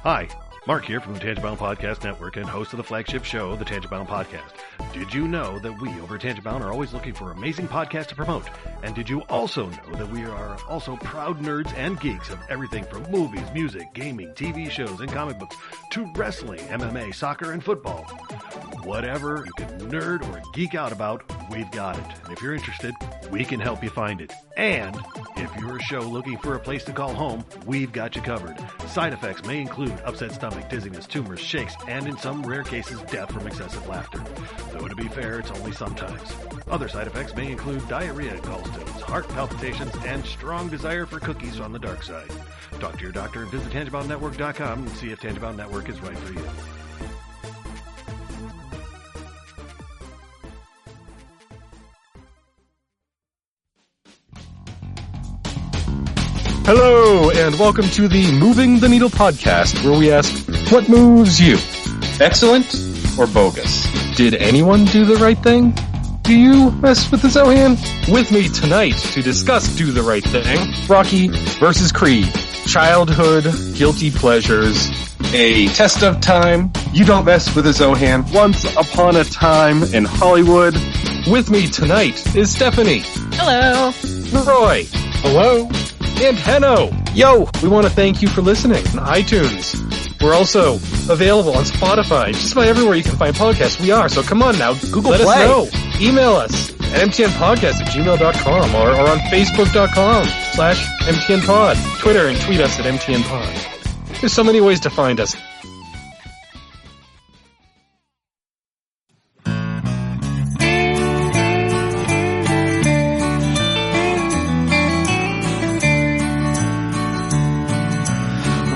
Hi, Mark here from the Tangent-Bound Podcast Network and host of the flagship show, the Tangent-Bound Podcast. Did you know that we over at Tangent-Bound are always looking for amazing podcasts to promote? And did you also know that we are also proud nerds and geeks of everything from movies, music, gaming, TV shows, and comic books to wrestling, MMA, soccer, and football? Whatever you can nerd or geek out about, we've got it. And if you're interested, we can help you find it. And if you're a show looking for a place to call home, we've got you covered. Side effects may include upset stomach, dizziness, tumors, shakes, and in some rare cases, death from excessive laughter. Though to be fair, it's only sometimes. Other side effects may include diarrhea, gallstones, heart palpitations, and strong desire for cookies on the dark side. Talk to your doctor and visit TangentBoundNetwork.com and see if Tangent-Bound Network is right for you. Hello, and welcome to the Moving the Needle podcast, where we ask, what moves you? Excellent or bogus? Did anyone do the right thing? Do you mess with the Zohan? With me tonight to discuss Do the Right Thing, Rocky versus Creed, childhood, guilty pleasures, a test of time, you don't mess with the Zohan, once upon a time in Hollywood. With me tonight is Stephanie. Hello. Roy. Hello. And Henno. Yo, we want to thank you for listening on iTunes. We're also available on Spotify, just about everywhere you can find podcasts. We are, so come on now, Google let Play. us know. Email us at mtnpodcast@gmail.com or on facebook.com/mtnpod. Twitter and tweet us at mtnpod. There's so many ways to find us.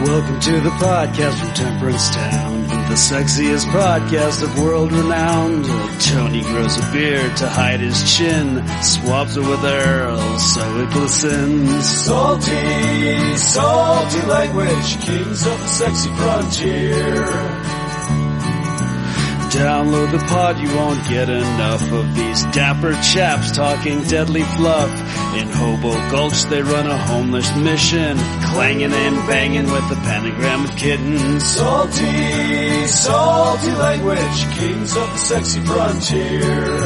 Welcome to the podcast from Temperance Town, the sexiest podcast of world renowned. Tony grows a beard to hide his chin, swaps it with Earl so it glistens. Salty, salty language, kings of the sexy frontier. Download the pod, you won't get enough of these dapper chaps talking deadly fluff. In Hobo Gulch they run a homeless mission, clanging and banging with the pentagram of kittens. Salty, salty language, kings of the sexy frontier.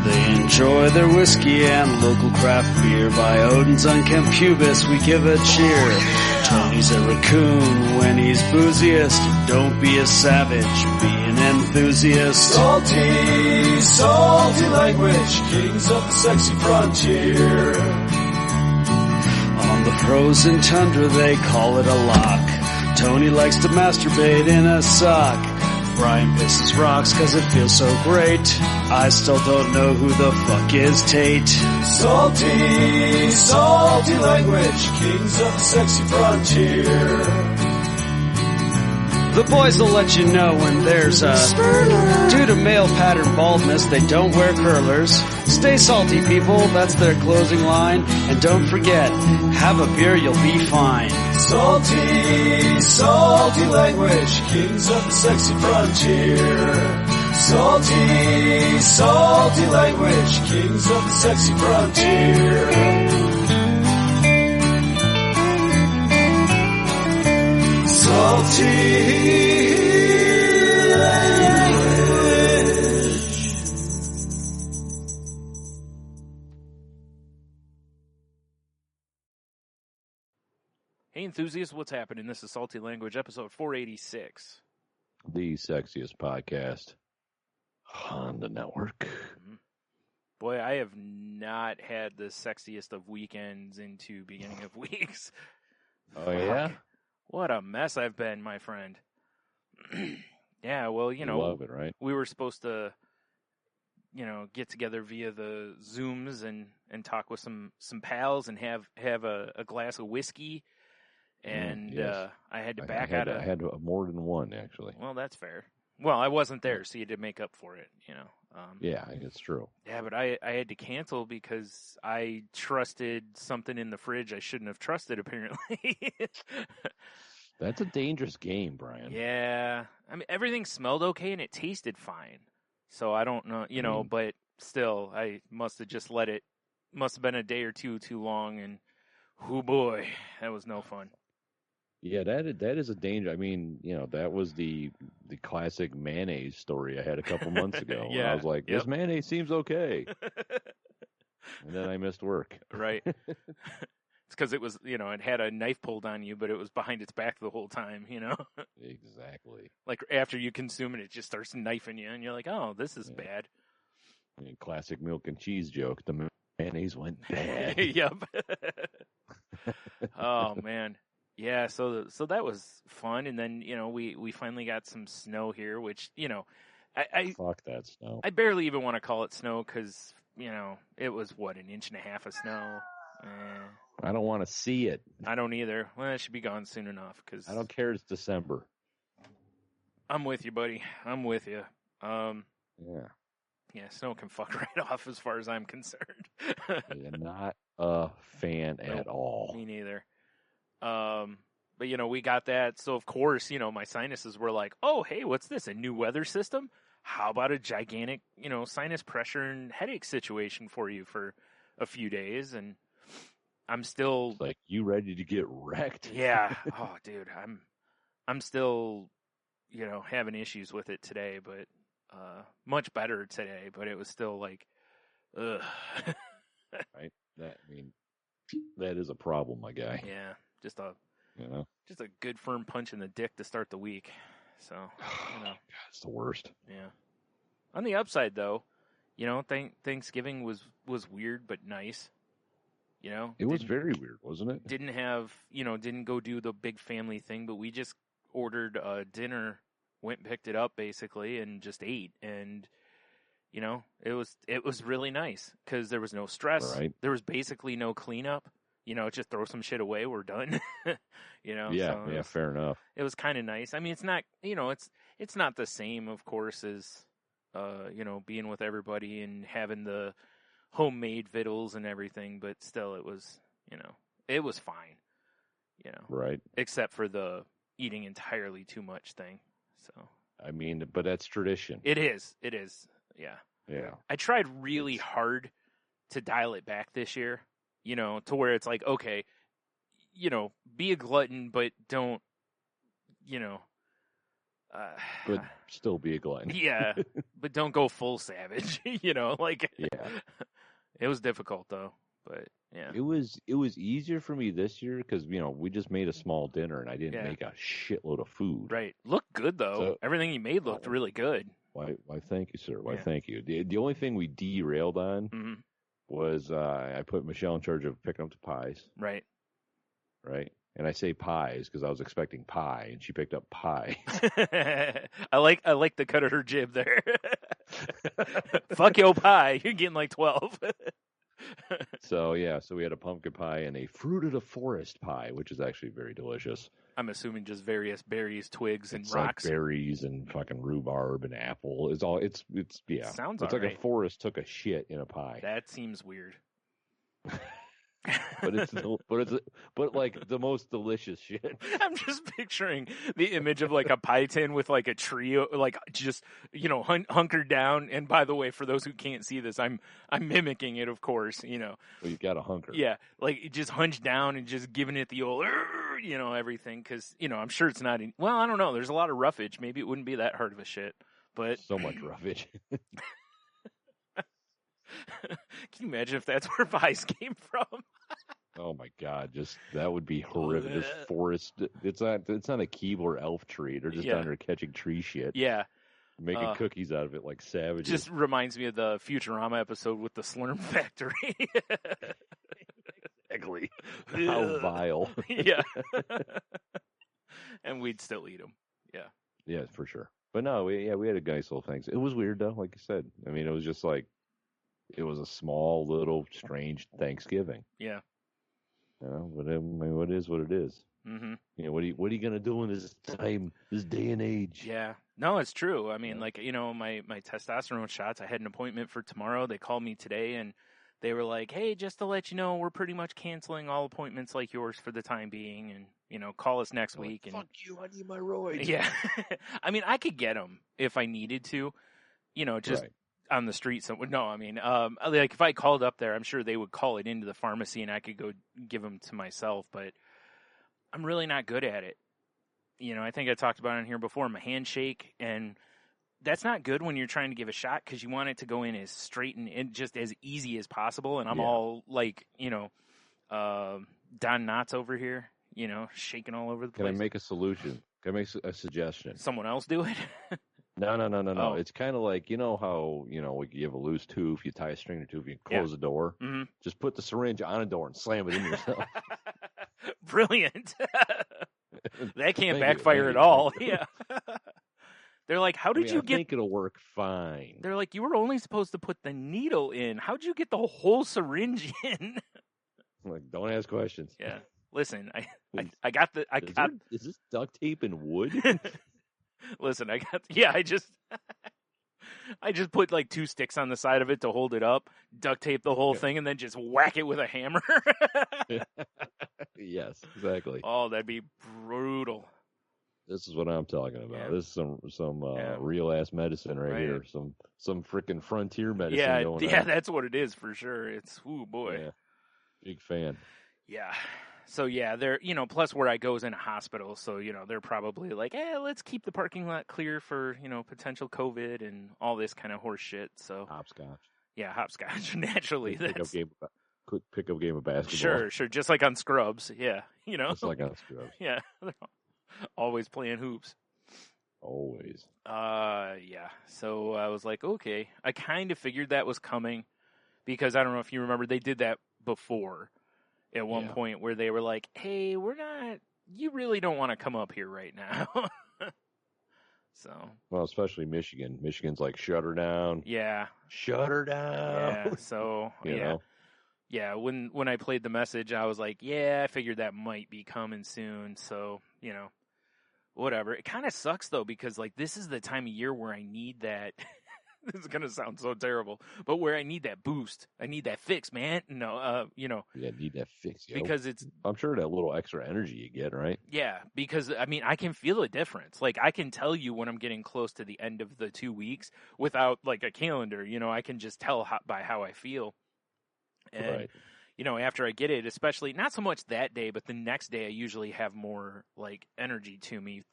They enjoy their whiskey and local craft beer. By Odin's unkempt pubis we give a cheer. Tony's a raccoon when he's booziest. Don't be a savage, be an enthusiast. Salty, salty language, kings of the sexy frontier. On the frozen tundra they call it a lock. Tony likes to masturbate in a sock. Brian pisses rocks cause it feels so great. I still don't know who the fuck is Tate. Salty, salty language, kings of the sexy frontier. The boys will let you know when there's a spurter. Due to male pattern baldness, they don't wear curlers. Stay salty, people, that's their closing line. And don't forget, have a beer, you'll be fine. Salty, salty language, kings of the sexy frontier. Salty, salty language, kings of the sexy frontier. Salty language. Hey enthusiasts, what's happening? This is Salty Language, episode 486. The sexiest podcast on the network. Boy, I have not had the sexiest of weekends into beginning of weeks. Oh, yeah? What a mess I've been, my friend. Yeah, well, you know, love it, right? we were supposed to, you know, get together via the Zooms and talk with some pals and have a glass of whiskey. And yes. I had to back out of... I had more than one, actually. Well, that's fair. Well, I wasn't there, so you had to make up for it, you know. Yeah, it's true. Yeah, but I had to cancel because I trusted something in the fridge I shouldn't have trusted, apparently. That's a dangerous game, Brian. Yeah. I mean, everything smelled okay and it tasted fine. So I don't know, you know, but still, I must have just let it, must have been a day or two too long, and oh boy, that was no fun. Yeah, that is a danger. I mean, that was the classic mayonnaise story I had a couple months ago. When I was like, this mayonnaise seems okay. And then I missed work. Right. It's because it was, it had a knife pulled on you, but it was behind its back the whole time, Exactly. Like after you consume it, it just starts knifing you, and you're like, oh, this is bad. Classic milk and cheese joke. The mayonnaise went bad. Yep. Oh, man. Yeah, so that was fun, and then, we finally got some snow here, which, I Fuck that snow. I barely even want to call it snow because, it was, an inch and a half of snow. I don't want to see it. I don't either. Well, it should be gone soon enough. Cause I don't care. It's December. I'm with you, buddy. I'm with you. Yeah, snow can fuck right off as far as I'm concerned. Yeah, not a fan at all. Me neither. But, we got that. So, of course, my sinuses were like, oh, hey, what's this? A new weather system? How about a gigantic, sinus pressure and headache situation for you for a few days? And I'm still it's like, you ready to get wrecked? Yeah. Oh, dude, I'm still, having issues with it today, but much better today. But it was still like, ugh. Right. That is a problem, my guy. Yeah. Just a good firm punch in the dick to start the week. So, God, it's the worst. Yeah. On the upside, though, Thanksgiving was weird but nice. It was very weird, wasn't it? Didn't have, didn't go do the big family thing, but we just ordered dinner, went and picked it up basically, and just ate. And, it was really nice because there was no stress. Right. There was basically no cleanup. Just throw some shit away. We're done. Yeah, so fair enough. It was kind of nice. I mean, it's not, it's not the same, of course, as, being with everybody and having the homemade victuals and everything, but still it was, it was fine, Right. except for the eating entirely too much thing. So, I mean, but that's tradition. It is. Yeah. Yeah. I tried really hard to dial it back this year, to where it's like, okay, be a glutton, but don't, but still be a glutton. Yeah, but don't go full savage, like, yeah. It was difficult though, but yeah. It was easier for me this year because, we just made a small dinner and I didn't make a shitload of food. Right. Looked good though. So, everything you made looked really good. Why thank you, sir. Why thank you. The only thing we derailed on was I put Michelle in charge of picking up the pies. Right. Right. And I say pies because I was expecting pie, and she picked up pie. I like the cut of her jib there. Fuck your pie. You're getting like 12. So we had a pumpkin pie and a fruit of the forest pie, which is actually very delicious. I'm assuming just various berries, twigs, and it's rocks. Like berries and fucking rhurbarb and apple. It's yeah. Sounds it's like a forest took a shit in a pie. That seems weird. but like the most delicious shit. I'm just picturing the image of like a pie tin with like a tree, like just hunkered down. And by the way, for those who can't see this, I'm mimicking it, of course. Well, you got to hunker. Yeah, like just hunched down and just giving it the old, everything. Because I'm sure it's not. Well, I don't know. There's a lot of roughage. Maybe it wouldn't be that hard of a shit. But so much roughage. Can you imagine if that's where pies came from? Oh my God! That would be horrific. This forest. It's not a Keebler elf tree. They're just down there catching tree shit. Yeah, making cookies out of it like savages. Just reminds me of the Futurama episode with the Slurm Factory. Exactly. How vile. Yeah. And we'd still eat them. Yeah. Yeah, for sure. But no, we had a nice little thing. It was weird though, like you said. I mean, it was just like. It was a small, little, strange Thanksgiving. Yeah. But I mean, what is what it is. Mm-hmm. What are you gonna do in this time, this day and age? Yeah. No, it's true. I mean, my testosterone shots. I had an appointment for tomorrow. They called me today, and they were like, "Hey, just to let you know, we're pretty much canceling all appointments like yours for the time being, and call us next week." And fuck you, I need my roids. Yeah. I mean, I could get them if I needed to. Just. Right. On the street somewhere. No, I mean, like if I called up there, I'm sure they would call it into the pharmacy and I could go give them to myself. But I'm really not good at it. You know, I think I talked about it in here before, my handshake, and that's not good when you're trying to give a shot because you want it to go in as straight and just as easy as possible. And I'm all like, you know, Don Knotts over here, you know, shaking all over the place. Can I make a solution? Can I make a suggestion? Someone else do it? No. Oh. It's kind of like, you know how, you know, like you have a loose tooth, you tie a string to tooth, you close the door. Mm-hmm. Just put the syringe on a door and slam it in yourself. Brilliant. That can't backfire at all. Yeah. They're like, how did you get... I think it'll work fine. They're like, you were only supposed to put the needle in. How'd you get the whole syringe in? Like, don't ask questions. Yeah. Listen, I got the... Is this duct tape and wood? Listen, I just put like 2 sticks on the side of it to hold it up, duct tape the whole thing, and then just whack it with a hammer. Yes, exactly. Oh, that'd be brutal. This is what I'm talking about. Yeah. This is some real ass medicine right here. Some freaking frontier medicine going on. Yeah, that's what it is for sure. It's boy. Yeah. Big fan. Yeah. So yeah, they're, you know, plus where I go is in a hospital, so you know, they're probably like, let's keep the parking lot clear for, you know, potential COVID and all this kind of horse shit. So hopscotch. Yeah, hopscotch. Naturally, Quick pickup game of basketball. Sure, just like on Scrubs. Yeah, you know, just like on Scrubs. Yeah, always playing hoops. Always. Yeah. So I was like, okay, I kind of figured that was coming because I don't know if you remember, they did that before. At one point where they were like, hey, you really don't want to come up here right now. So. Well, especially Michigan. Michigan's like, shut her down. Yeah. Shut her down. Yeah. So, you know? Yeah. When I played the message, I was like, yeah, I figured that might be coming soon. So, you know, whatever. It kind of sucks though, because like, this is the time of year where I need that. This is going to sound so terrible, but where I need that boost, I need that fix, man. No, you know. Yeah, need that fix, yo. Because I'm sure that little extra energy you get, right? Yeah, because, I mean, I can feel a difference. Like, I can tell you when I'm getting close to the end of the 2 weeks without, like, a calendar. You know, I can just tell by how I feel. And, you know, after I get it, especially, not so much that day, but the next day I usually have more, like, energy to me,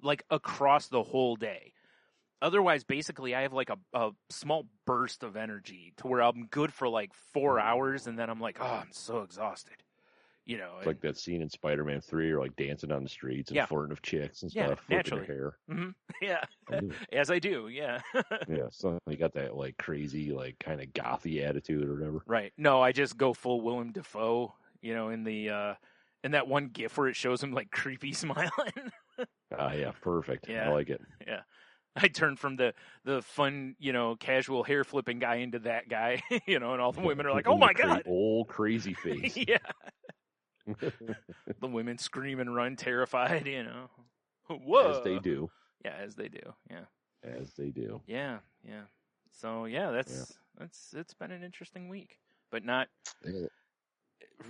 like, across the whole day. Otherwise, basically, I have like a small burst of energy to where I'm good for like 4 hours, and then I'm like, oh, I'm so exhausted. You know, it's like that scene in Spider-Man 3, or like dancing on the streets and flirting with chicks and stuff, flipping her hair. Mm-hmm. Yeah, as I do. Yeah. Yeah, so you got that like crazy, like kind of gothy attitude or whatever. Right. No, I just go full Willem Dafoe. You know, in that one GIF where it shows him like creepy smiling. Yeah, perfect. Yeah. I like it. Yeah. I turned from the fun, you know, casual hair flipping guy into that guy, you know, and all the women are like, "Oh my god, old crazy face." Yeah. The women scream and run, terrified, you know. Whoa. As they do. Yeah, as they do. Yeah. As they do. Yeah, yeah. So yeah, it's been an interesting week, but not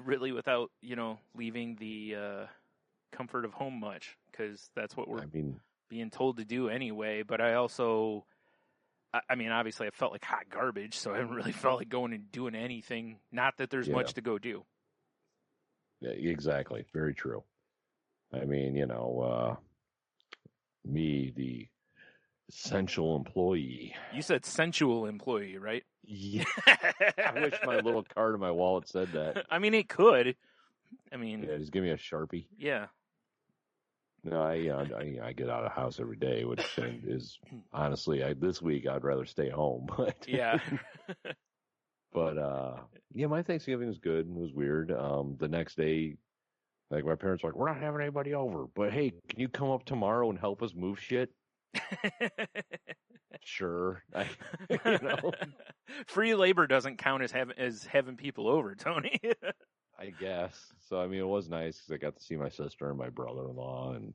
really without, you know, leaving the comfort of home much, because that's what we're being told to do anyway. But I also, I mean, obviously I felt like hot garbage, so I haven't really felt like going and doing anything. Not that there's much to go do. Yeah, exactly. Very true. I mean, you know, me, the essential employee. You said sensual employee, right? Yeah. I wish my little card in my wallet said that. I mean, it could. I mean, yeah, just give me a Sharpie. Yeah. No, I get out of the house every day, which is honestly, this week I'd rather stay home. But yeah. But yeah, my Thanksgiving was good. It was weird. The next day, like my parents were like, "We're not having anybody over, but hey, can you come up tomorrow and help us move shit?" Sure. You know. Free labor doesn't count as having people over, Tony. I guess. So, I mean, it was nice because I got to see my sister and my brother-in-law and,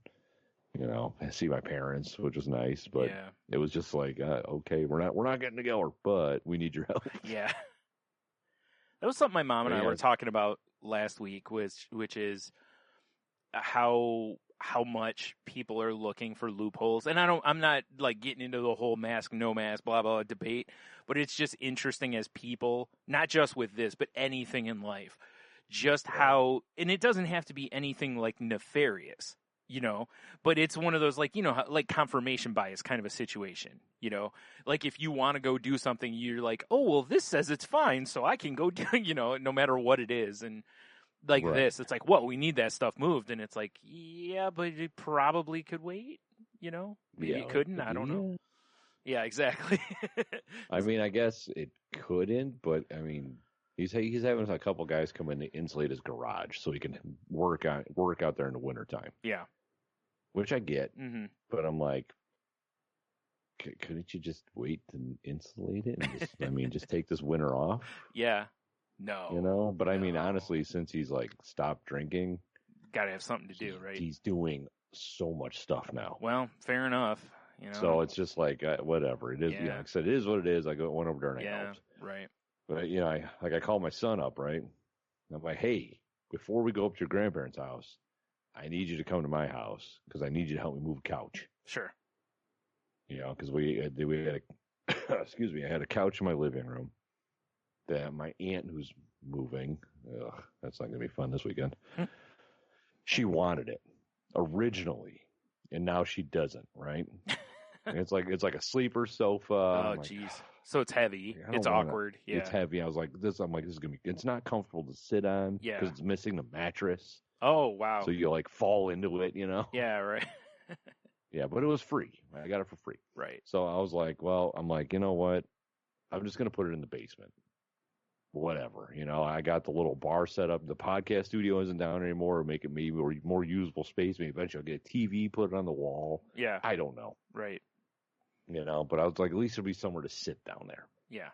you know, see my parents, which was nice. But it was just like, okay, we're not getting together, but we need your help. Yeah. That was something my mom and I were talking about last week, which is how much people are looking for loopholes. And I'm not like getting into the whole mask, no mask, blah, blah debate, but it's just interesting as people, not just with this, but anything in life. just how, and it doesn't have to be anything like nefarious, you know, but it's one of those like, you know, like confirmation bias kind of a situation, you know, like if you want to go do something, you're like, oh, well, this says it's fine, so I can go do, you know, no matter what it is. And like this, it's like, whoa, we need that stuff moved. And it's like, yeah, but it probably could wait, you know, maybe it couldn't. I don't know. Yeah, exactly. I mean, I guess it couldn't, but I mean, he's having a couple guys come in to insulate his garage so he can work out there in the wintertime. Yeah. Which I get, but I'm like, couldn't you just wait to insulate it and just, I mean, just take this winter off? Yeah. No. You know, but I mean, honestly, since he's like stopped drinking, gotta have something to do, right? He's doing so much stuff now. Well, fair enough. You know? So it's just like whatever it is. Yeah. You know, like I said, it is what it is. I went over there and I helped. Right. But you know, I called my son up, right? I'm like, hey, before we go up to your grandparents' house, I need you to come to my house because I need you to help me move a couch. Sure. You know, because we had excuse me, I had a couch in my living room that my aunt who's moving, that's not gonna be fun this weekend. She wanted it originally, and now she doesn't. Right? It's like a sleeper sofa. Oh, jeez. So it's heavy. It's awkward. Yeah. It's heavy. I was like, this is gonna be. It's not comfortable to sit on. Yeah. Because it's missing the mattress. Oh, wow. So you like fall into it, you know? Yeah. Right. Yeah, but it was free. I got it for free. Right. So I was like, well, I'm like, you know what? I'm just gonna put it in the basement. Whatever, you know. I got the little bar set up. The podcast studio isn't down anymore. Make it maybe more usable space. Maybe eventually I'll get a TV, put it on the wall. Yeah. I don't know. Right. You know, but I was like, at least there'll be somewhere to sit down there. Yeah.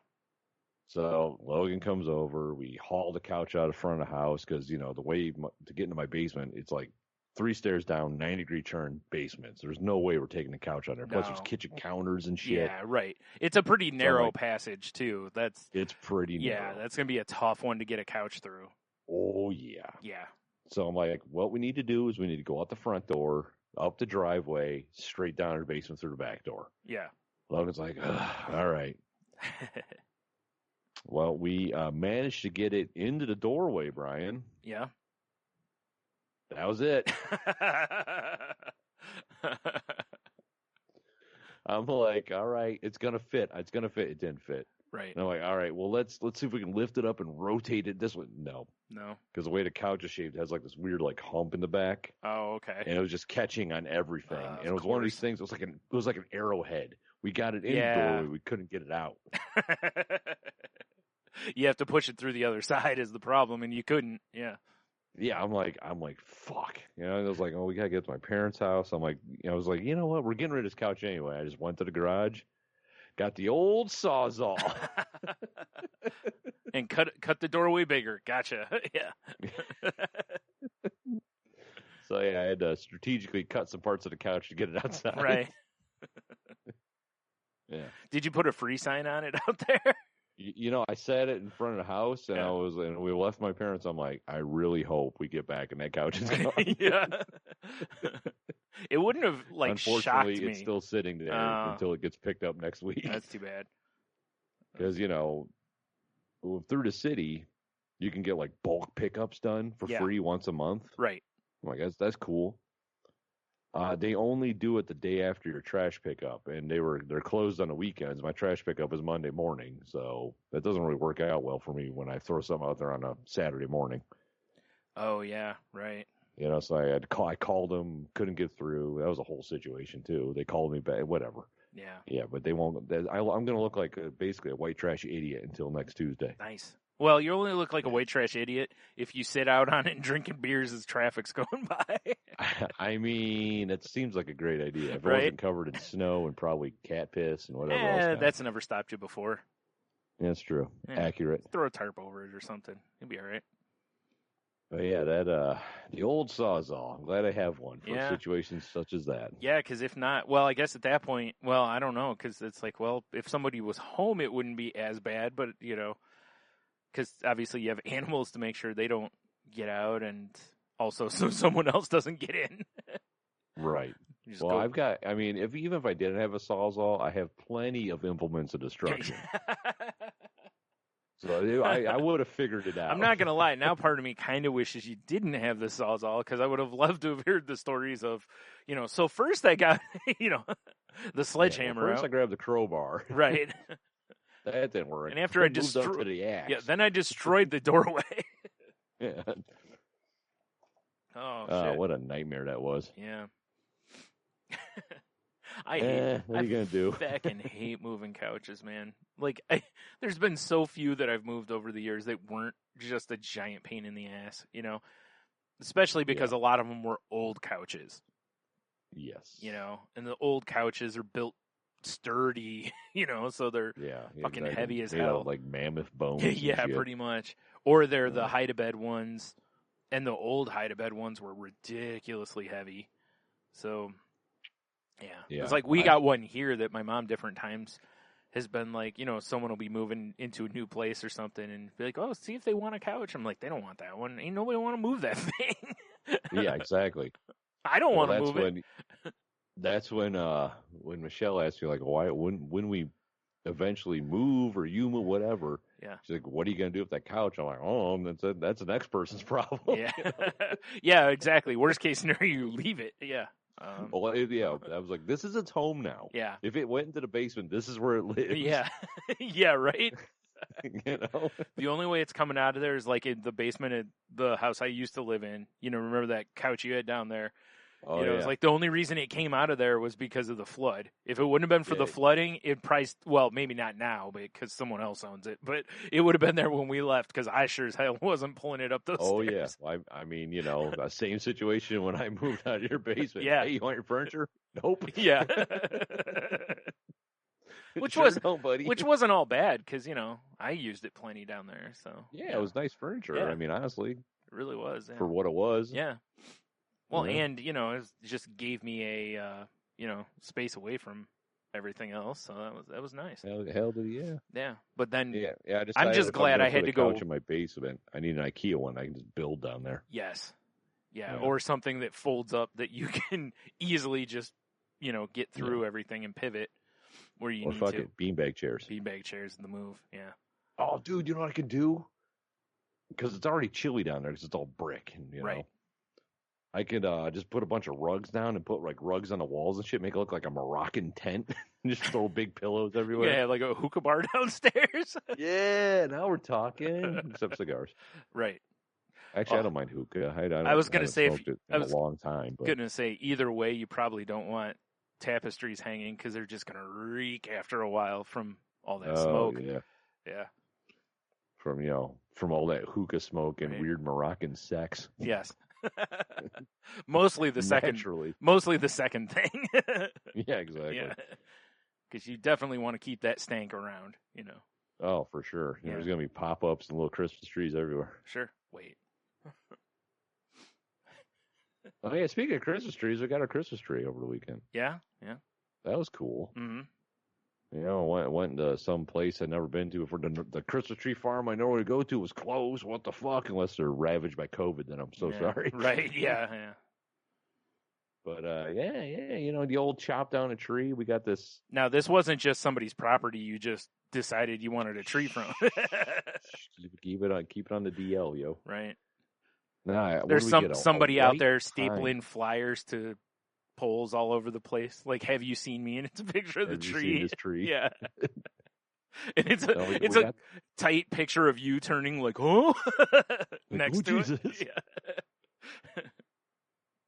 So Logan comes over. We haul the couch out of front of the house because, you know, the way to get into my basement, it's like 3 stairs down, 90-degree turn basements. There's no way we're taking the couch out there. Plus, there's kitchen counters and shit. Yeah, right. It's a pretty narrow passage, too. It's pretty narrow. Yeah, that's going to be a tough one to get a couch through. Oh, yeah. Yeah. So I'm like, what we need to do is we need to go out the front door, up the driveway, straight down to the basement through the back door. Yeah. Logan's like, all right. Well, we managed to get it into the doorway, Brian. Yeah. That was it. I'm like, all right, it's gonna fit. It's gonna fit. It didn't fit. Right. And I'm like, all right, well, let's see if we can lift it up and rotate it this way. No. Because the way the couch is shaped, it has like this weird like hump in the back. Oh, okay. And it was just catching on everything. And it was one of these things. It was like an arrowhead. We got it in the doorway. We couldn't get it out. You have to push it through the other side is the problem, and you couldn't. Yeah. Yeah, I'm like, fuck. You know, I was like, oh, we gotta get to my parents' house. I'm like, I was like, you know what? We're getting rid of this couch anyway. I just went to the garage, got the old Sawzall, and cut the doorway bigger. Gotcha. Yeah. So yeah, I had to strategically cut some parts of the couch to get it outside. Right. Yeah. Did you put a free sign on it out there? You know, I said it in front of the house, and and we left my parents. I'm like, I really hope we get back and that couch is gone. Yeah. It wouldn't have Unfortunately, shocked me. it's still sitting there until it gets picked up next week. That's too bad. Because you know, through the city, you can get like bulk pickups done for free once a month. Right. I'm like, that's cool. They only do it the day after your trash pickup, and they're closed on the weekends. My trash pickup is Monday morning, so that doesn't really work out well for me when I throw something out there on a Saturday morning. Oh yeah, right. You know, so I called them, couldn't get through. That was a whole situation too. They called me back, whatever. Yeah. Yeah, but they won't. I'm going to look like basically a white trash idiot until next Tuesday. Nice. Well, you only look like a white trash idiot if you sit out on it and drinking beers as traffic's going by. I mean, it seems like a great idea. If it Right? wasn't covered in snow and probably cat piss and whatever else. That's never stopped you before. Yeah, that's true. Yeah. Accurate. Throw a tarp over it or something. You'll be all right. But yeah, the old Sawzall. I'm glad I have one for situations such as that. Yeah, because if not, well, I guess at that point, well, I don't know, because it's like, well, if somebody was home, it wouldn't be as bad, but, you know, because obviously you have animals to make sure they don't get out, and also so someone else doesn't get in. Right. Well, even if I didn't have a Sawzall, I have plenty of implements of destruction. So I would have figured it out. I'm not going to lie. Now part of me kind of wishes you didn't have the Sawzall because I would have loved to have heard the stories of, so first I got, the sledgehammer first out. I grabbed the crowbar. Right. That didn't work. And after I destroyed the axe. Yeah, then I destroyed the doorway. Yeah. Oh, shit. What a nightmare that was. Yeah. What are you going to do? I fucking hate moving couches, man. Like, there's been so few that I've moved over the years that weren't just a giant pain in the ass, Especially because a lot of them were old couches. Yes. And the old couches are built sturdy, so they're fucking heavy as hell. Like mammoth bones. Yeah, pretty much. Or they're the hide-a-bed ones. And the old hide-a-bed ones were ridiculously heavy. So, yeah. It's like we got one here that my mom different times has been like, someone will be moving into a new place or something and be like, oh, see if they want a couch. I'm like, they don't want that one. Ain't nobody want to move that thing. Yeah, exactly. I don't want to move it. That's when Michelle asked me, like, why when we eventually move or you move, whatever. Yeah. She's like, what are you going to do with that couch? I'm like, oh, that's the next person's problem. Yeah. Yeah, exactly. Worst case scenario, you leave it. Yeah. I was like, this is its home now. Yeah. If it went into the basement, this is where it lives. Yeah. Yeah, right? The only way it's coming out of there is like in the basement of the house I used to live in. Remember that couch you had down there? Oh, It's like the only reason it came out of there was because of the flood. If it wouldn't have been for the flooding, it priced, well, maybe not now because someone else owns it, but it would have been there when we left because I sure as hell wasn't pulling it up those stairs. Yeah. I mean, the same situation when I moved out of your basement. Yeah. Hey, you want your furniture? Nope. Yeah. Which wasn't all bad because, I used it plenty down there. So yeah, it was nice furniture. Yeah. I mean, honestly. It really was. Yeah. For what it was. Yeah. Well, and, it just gave me a, space away from everything else. So that was nice. Hell did yeah. Yeah. But then I'm just glad I had to go. Couch in my basement. I need an IKEA one I can just build down there. Yes. Yeah. Or something that folds up that you can easily just, get through everything and pivot where you need to. Beanbag chairs. Beanbag chairs in the move. Yeah. Oh, dude, you know what I could do? Because it's already chilly down there because it's all brick. And, right. I could just put a bunch of rugs down and put like rugs on the walls and shit, make it look like a Moroccan tent. Just throw big pillows everywhere. Yeah, like a hookah bar downstairs. Yeah, now we're talking. Except cigars. Right. Actually, I don't mind hookah. I was going to say, a long time. But... going to say, either way, you probably don't want tapestries hanging because they're just going to reek after a while from all that smoke. Yeah. Yeah. From all that hookah smoke and weird Moroccan sex. Yes. Mostly the second thing. Yeah, exactly. Yeah. Because you definitely want to keep that stank around, Oh, for sure. Yeah. There's going to be pop-ups and little Christmas trees everywhere. Sure. Wait. Oh, yeah, speaking of Christmas trees, we got our Christmas tree over the weekend. Yeah, yeah. That was cool. Mm-hmm. Went to some place I'd never been to. For the Christmas tree farm I normally go to was closed. What the fuck? Unless they're ravaged by COVID, then I'm so sorry. Right, yeah. But, the old chop down a tree. We got this. Now, this wasn't just somebody's property you just decided you wanted a tree from. Keep it on the DL, yo. Right. Nah, there's somebody out there stapling flyers to poles all over the place. Like, have you seen me? And it's a picture of the tree. Have you seen this tree? Yeah. And it's a tight picture of you turning like, oh, next to Jesus. it. Yeah.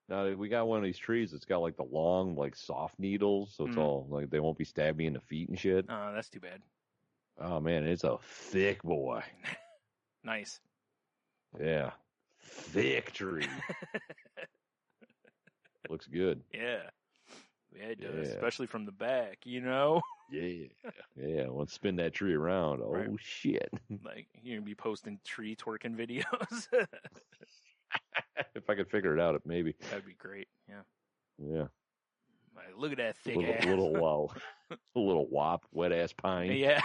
Now we got one of these trees that's got like the long, like soft needles, so it's all like they won't be stabbing me in the feet and shit. Oh, that's too bad. Oh man, it's a thick boy. Nice. Yeah. Thick tree. Looks good. Yeah. Yeah, it does. Especially from the back, Yeah. Yeah. Let's spin that tree around. Oh, right. Shit. Like, you're going to be posting tree twerking videos. If I could figure it out, maybe. That'd be great. Yeah. Yeah. Like, look at that thick ass. A little wop, wet ass pine. Yeah.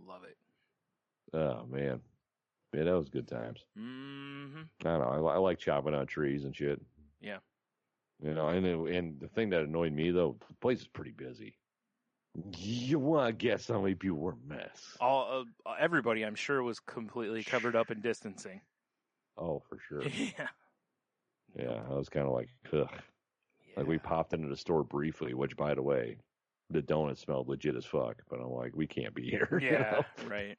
Love it. Oh, man. Yeah, that was good times. Mm-hmm. I don't know. I like chopping out trees and shit. Yeah. And the thing that annoyed me though, the place is pretty busy. You want to guess how many people were a mess? Everybody, I'm sure, was completely covered up in distancing. Oh, for sure. Yeah. Yeah, I was kind of like, ugh. Yeah. Like we popped into the store briefly, which, by the way, the donuts smelled legit as fuck. But I'm like, we can't be here. Yeah, right.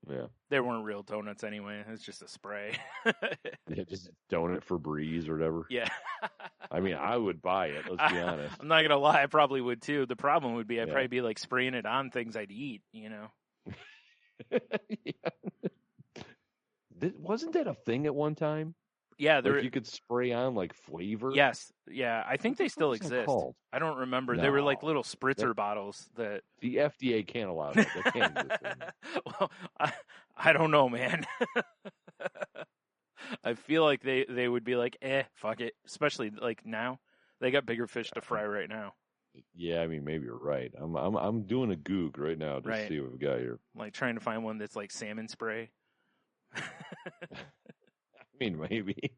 Yeah. They weren't real donuts anyway. It's just a spray. Yeah, just donut Febreze or whatever. Yeah. I mean, I would buy it. Let's be honest. I'm not gonna lie. I probably would too. The problem would be I'd probably be like spraying it on things I'd eat. Yeah. Wasn't that a thing at one time? Yeah, you could spray on like flavor. Yes, yeah. I think they still exist. I don't remember. They were like little spritzer bottles that the FDA can't allow that. They can't use it. Well, I don't know, man. I feel like they would be like, fuck it. Especially like now, they got bigger fish to fry right now. Yeah, I mean, maybe you're right. I'm doing a goog right now to see what we've got here. Like trying to find one that's like salmon spray. I mean, maybe.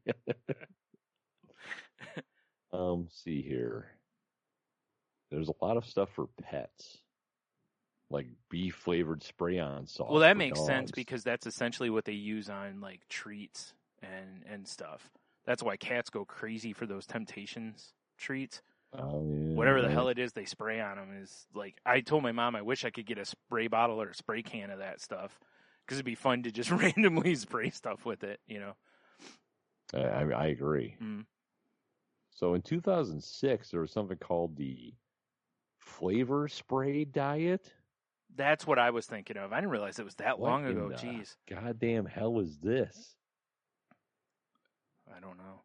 See here. There's a lot of stuff for pets, like beef flavored spray-on sauce. Well, that makes sense because that's essentially what they use on like treats and stuff. That's why cats go crazy for those Temptations treats. Oh, yeah, whatever the hell it is they spray on them is like. I told my mom I wish I could get a spray bottle or a spray can of that stuff because it'd be fun to just randomly spray stuff with it, you know. I agree. Mm. So in 2006, there was something called the flavor spray diet. That's what I was thinking of. I didn't realize it was that long ago. Jeez. Goddamn hell is this? I don't know.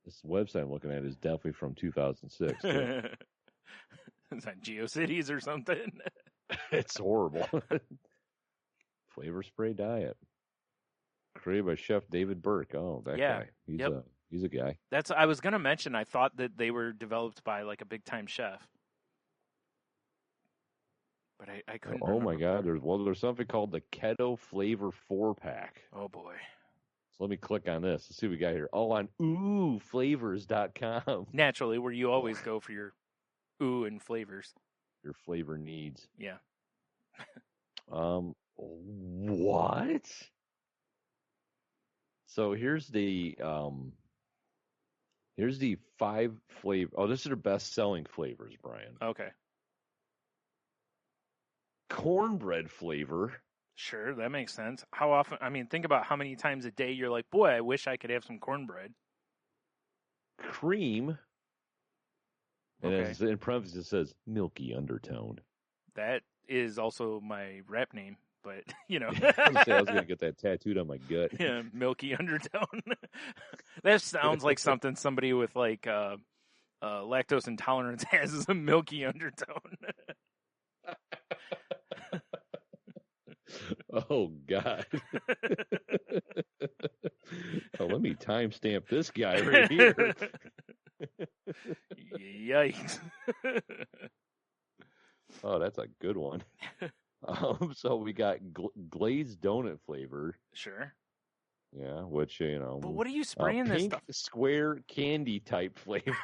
This website I'm looking at is definitely from 2006. Is that GeoCities or something? It's horrible. Flavor spray diet. Created by Chef David Burke. Oh, that guy. He's a guy. I was going to mention, I thought that they were developed by like a big time chef. But I couldn't remember. My God. There's something called the Keto Flavor 4-pack. Oh, boy. So let me click on this. Let's see what we got here. Oh, on ooflavors.com. Naturally, where you always go for your ooh and flavors. Your flavor needs. Yeah. What? So here's the 5 flavor. Oh, this is their best selling flavors, Brian. Okay. Cornbread flavor. Sure, that makes sense. How often? I mean, think about how many times a day you're like, boy, I wish I could have some cornbread. Cream. And in parentheses it says Milky Undertone. That is also my rap name, but you know. I was gonna get that tattooed on my gut. Yeah, Milky Undertone. That sounds like something somebody with like lactose intolerance has, is a milky undertone. Oh, God. Oh, let me timestamp this guy right here. Yikes. Oh, that's a good one. So we got glazed donut flavor. Sure. Yeah, which, you know. But what are you spraying this stuff? Pink square candy type flavor.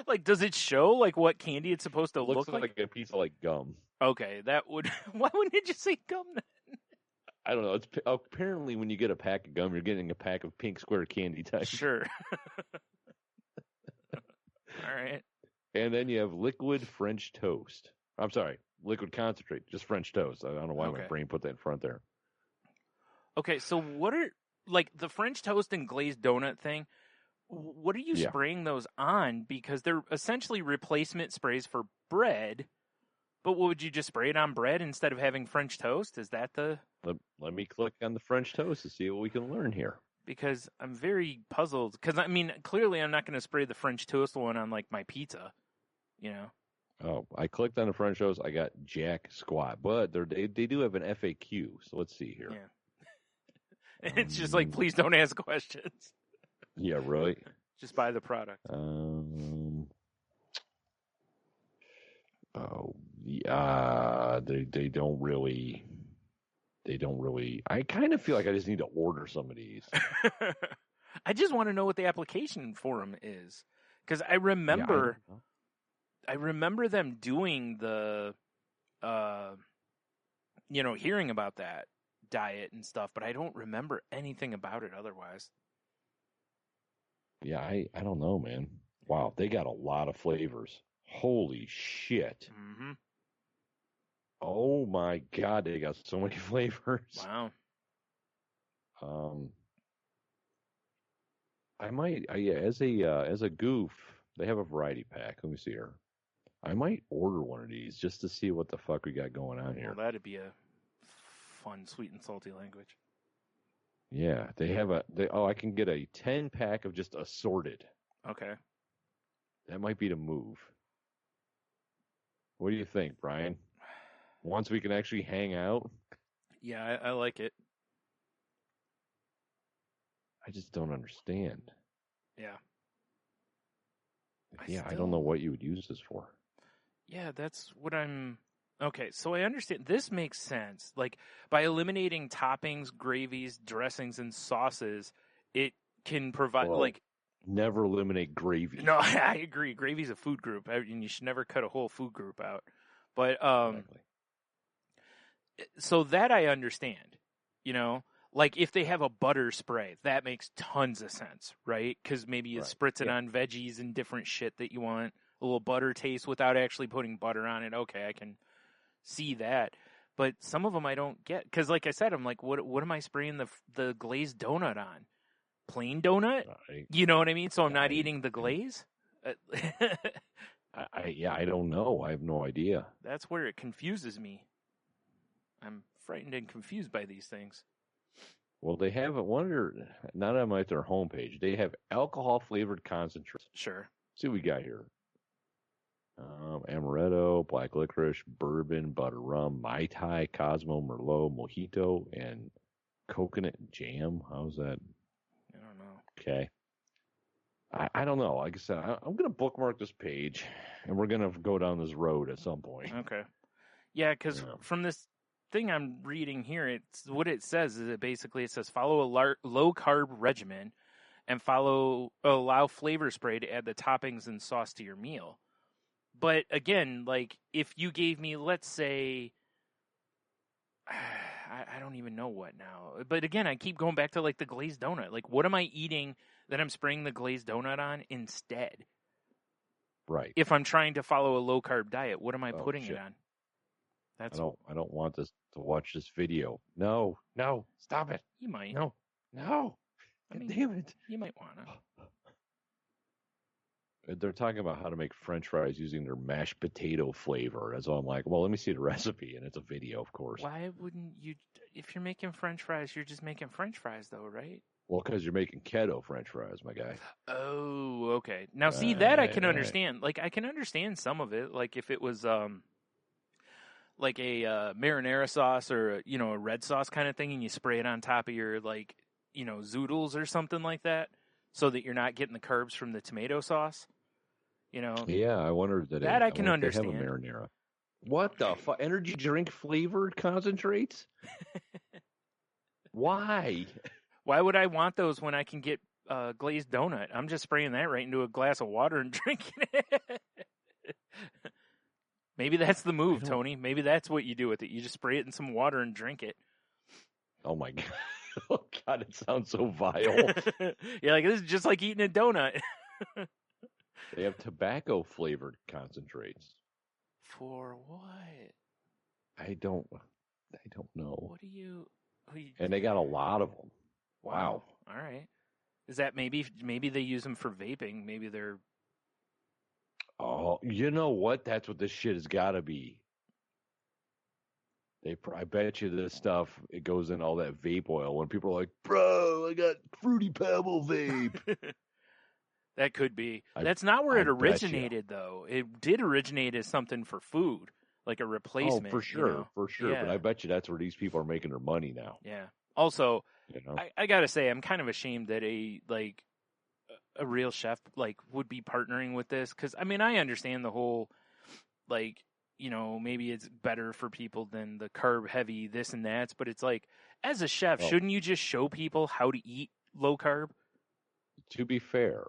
Like, does it show like what candy it's supposed to look like? Like a piece of like gum. Okay, that would. Why wouldn't it just say gum then? I don't know. It's apparently when you get a pack of gum, you're getting a pack of pink square candy type. Sure. All right. And then you have liquid French toast. I'm sorry, liquid concentrate, just French toast. I don't know why my brain put that in front there. Okay, so what are like the French toast and glazed donut thing? What are you spraying those on? Because they're essentially replacement sprays for bread. But would you just spray it on bread instead of having French toast? Is that the... Let me click on the French toast to see what we can learn here. Because I'm very puzzled. Because, I mean, clearly I'm not going to spray the French toast one on, like, my pizza. You know? Oh, I clicked on the French toast. I got jack squat. But they do have an FAQ. So let's see here. Yeah. It's just like, please don't ask questions. Yeah, right. Just buy the product. Oh, yeah. They don't really. I kind of feel like I just need to order some of these. I just want to know what the application for them is, because I remember them doing the, hearing about that diet and stuff, but I don't remember anything about it otherwise. Yeah, I don't know, man. Wow, they got a lot of flavors. Holy shit. Mm-hmm. Oh my God, they got so many flavors. Wow. I might, as a goof, they have a variety pack. Let me see here. I might order one of these just to see what the fuck we got going on here. Well, that'd be a fun, sweet and salty language. Yeah, they have I can get a 10-pack of just assorted. Okay. That might be the move. What do you think, Brian? Once we can actually hang out? Yeah, I like it. I just don't understand. Yeah. I don't know what you would use this for. Yeah, that's what I'm... Okay, so I understand. This makes sense. Like, by eliminating toppings, gravies, dressings, and sauces, it can provide, never eliminate gravy. No, I agree. Gravy's a food group, and you should never cut a whole food group out. But, Exactly. So that I understand, Like, if they have a butter spray, that makes tons of sense, right? Because maybe you spritz it on veggies and different shit that you want, a little butter taste without actually putting butter on it. Okay, I can see that. But some of them I don't get. Because like I said, I'm like, what am I spraying the glazed donut on? Plain donut? You know what I mean? So I'm not eating the glaze? I don't know. I have no idea. That's where it confuses me. I'm frightened and confused by these things. Well, they have not on their homepage. They have alcohol-flavored concentrates. Sure. See what we got here. Amaretto, black licorice, bourbon, butter rum, Mai Tai, Cosmo, Merlot, Mojito, and coconut jam. How's that? I don't know. Okay. I don't know. Like I said, I'm going to bookmark this page, and we're going to go down this road at some point. Okay. Yeah, because from this thing I'm reading here, it's what it says is it says follow a low carb regimen and allow flavor spray to add the toppings and sauce to your meal. But again, like if you gave me, let's say, I don't even know what now. But again, I keep going back to like the glazed donut. Like, what am I eating that I'm spraying the glazed donut on instead? Right. If I'm trying to follow a low carb diet, what am I putting it on? I don't want to watch this video. No, stop it. You might. No. Damn it. You might want to. They're talking about how to make French fries using their mashed potato flavor. And so I'm like, well, let me see the recipe. And it's a video, of course. Why wouldn't you? If you're making French fries, you're just making French fries, though, right? Well, because you're making keto French fries, my guy. Oh, okay. Now, see, that I can understand. Like, I can understand some of it. Like, if it was like a marinara sauce or, a red sauce kind of thing, and you spray it on top of your, zoodles or something like that, so that you're not getting the carbs from the tomato sauce. Yeah, I wondered that. That I can understand. They have a marinara. What the fuck? Energy drink flavored concentrates? Why? Why would I want those when I can get glazed donut? I'm just spraying that right into a glass of water and drinking it. Maybe that's the move, Tony. Maybe that's what you do with it. You just spray it in some water and drink it. Oh my god! Oh god, it sounds so vile. You're like, this is just like eating a donut. They have tobacco flavored concentrates. For what? I don't know. What do you? And they got a lot of them. Wow. All right. Is that maybe they use them for vaping? Maybe they're. Oh, you know what? That's what this shit has got to be. I bet you this stuff, it goes in all that vape oil when people are like, bro, I got Fruity Pebble vape. That could be. That's not where it originated, though. It did originate as something for food, like a replacement. Oh, for sure, Yeah. But I bet you that's where these people are making their money now. Yeah. Also, I gotta say, I'm kind of ashamed that a real chef would be partnering with this, because I mean, I understand the whole maybe it's better for people than the carb heavy this and that, but it's like, as a chef, shouldn't you just show people how to eat low carb? To be fair,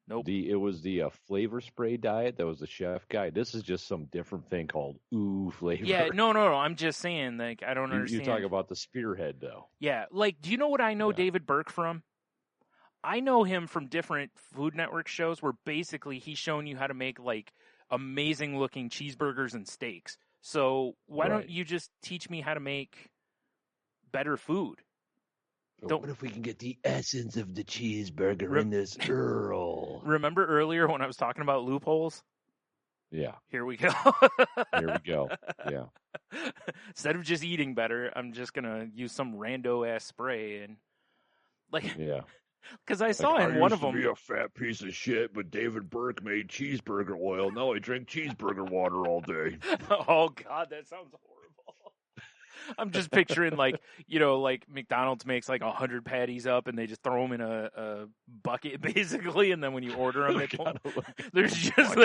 Nope. it was the flavor spray diet that was the chef guy. This is just some different thing called ooh flavor. Yeah, no. I'm just saying, like, I don't understand. You talk about the spearhead, though. Yeah, like, do you know what I know David Burke from? I know him from different Food Network shows where basically he's showing you how to make, like, amazing looking cheeseburgers and steaks. So why don't you just teach me how to make better food? What if we can get the essence of the cheeseburger in this Earl? Remember earlier when I was talking about loopholes? Yeah. Here we go. Here we go. Yeah. Instead of just eating better, I'm just going to use some rando ass spray and like, yeah. Because I saw in one of them. I used to be a fat piece of shit, but David Burke made cheeseburger oil. Now I drink cheeseburger water all day. Oh God, that sounds horrible. I'm just picturing like McDonald's makes like 100 patties up and they just throw them in a bucket basically, and then when you order them, there's just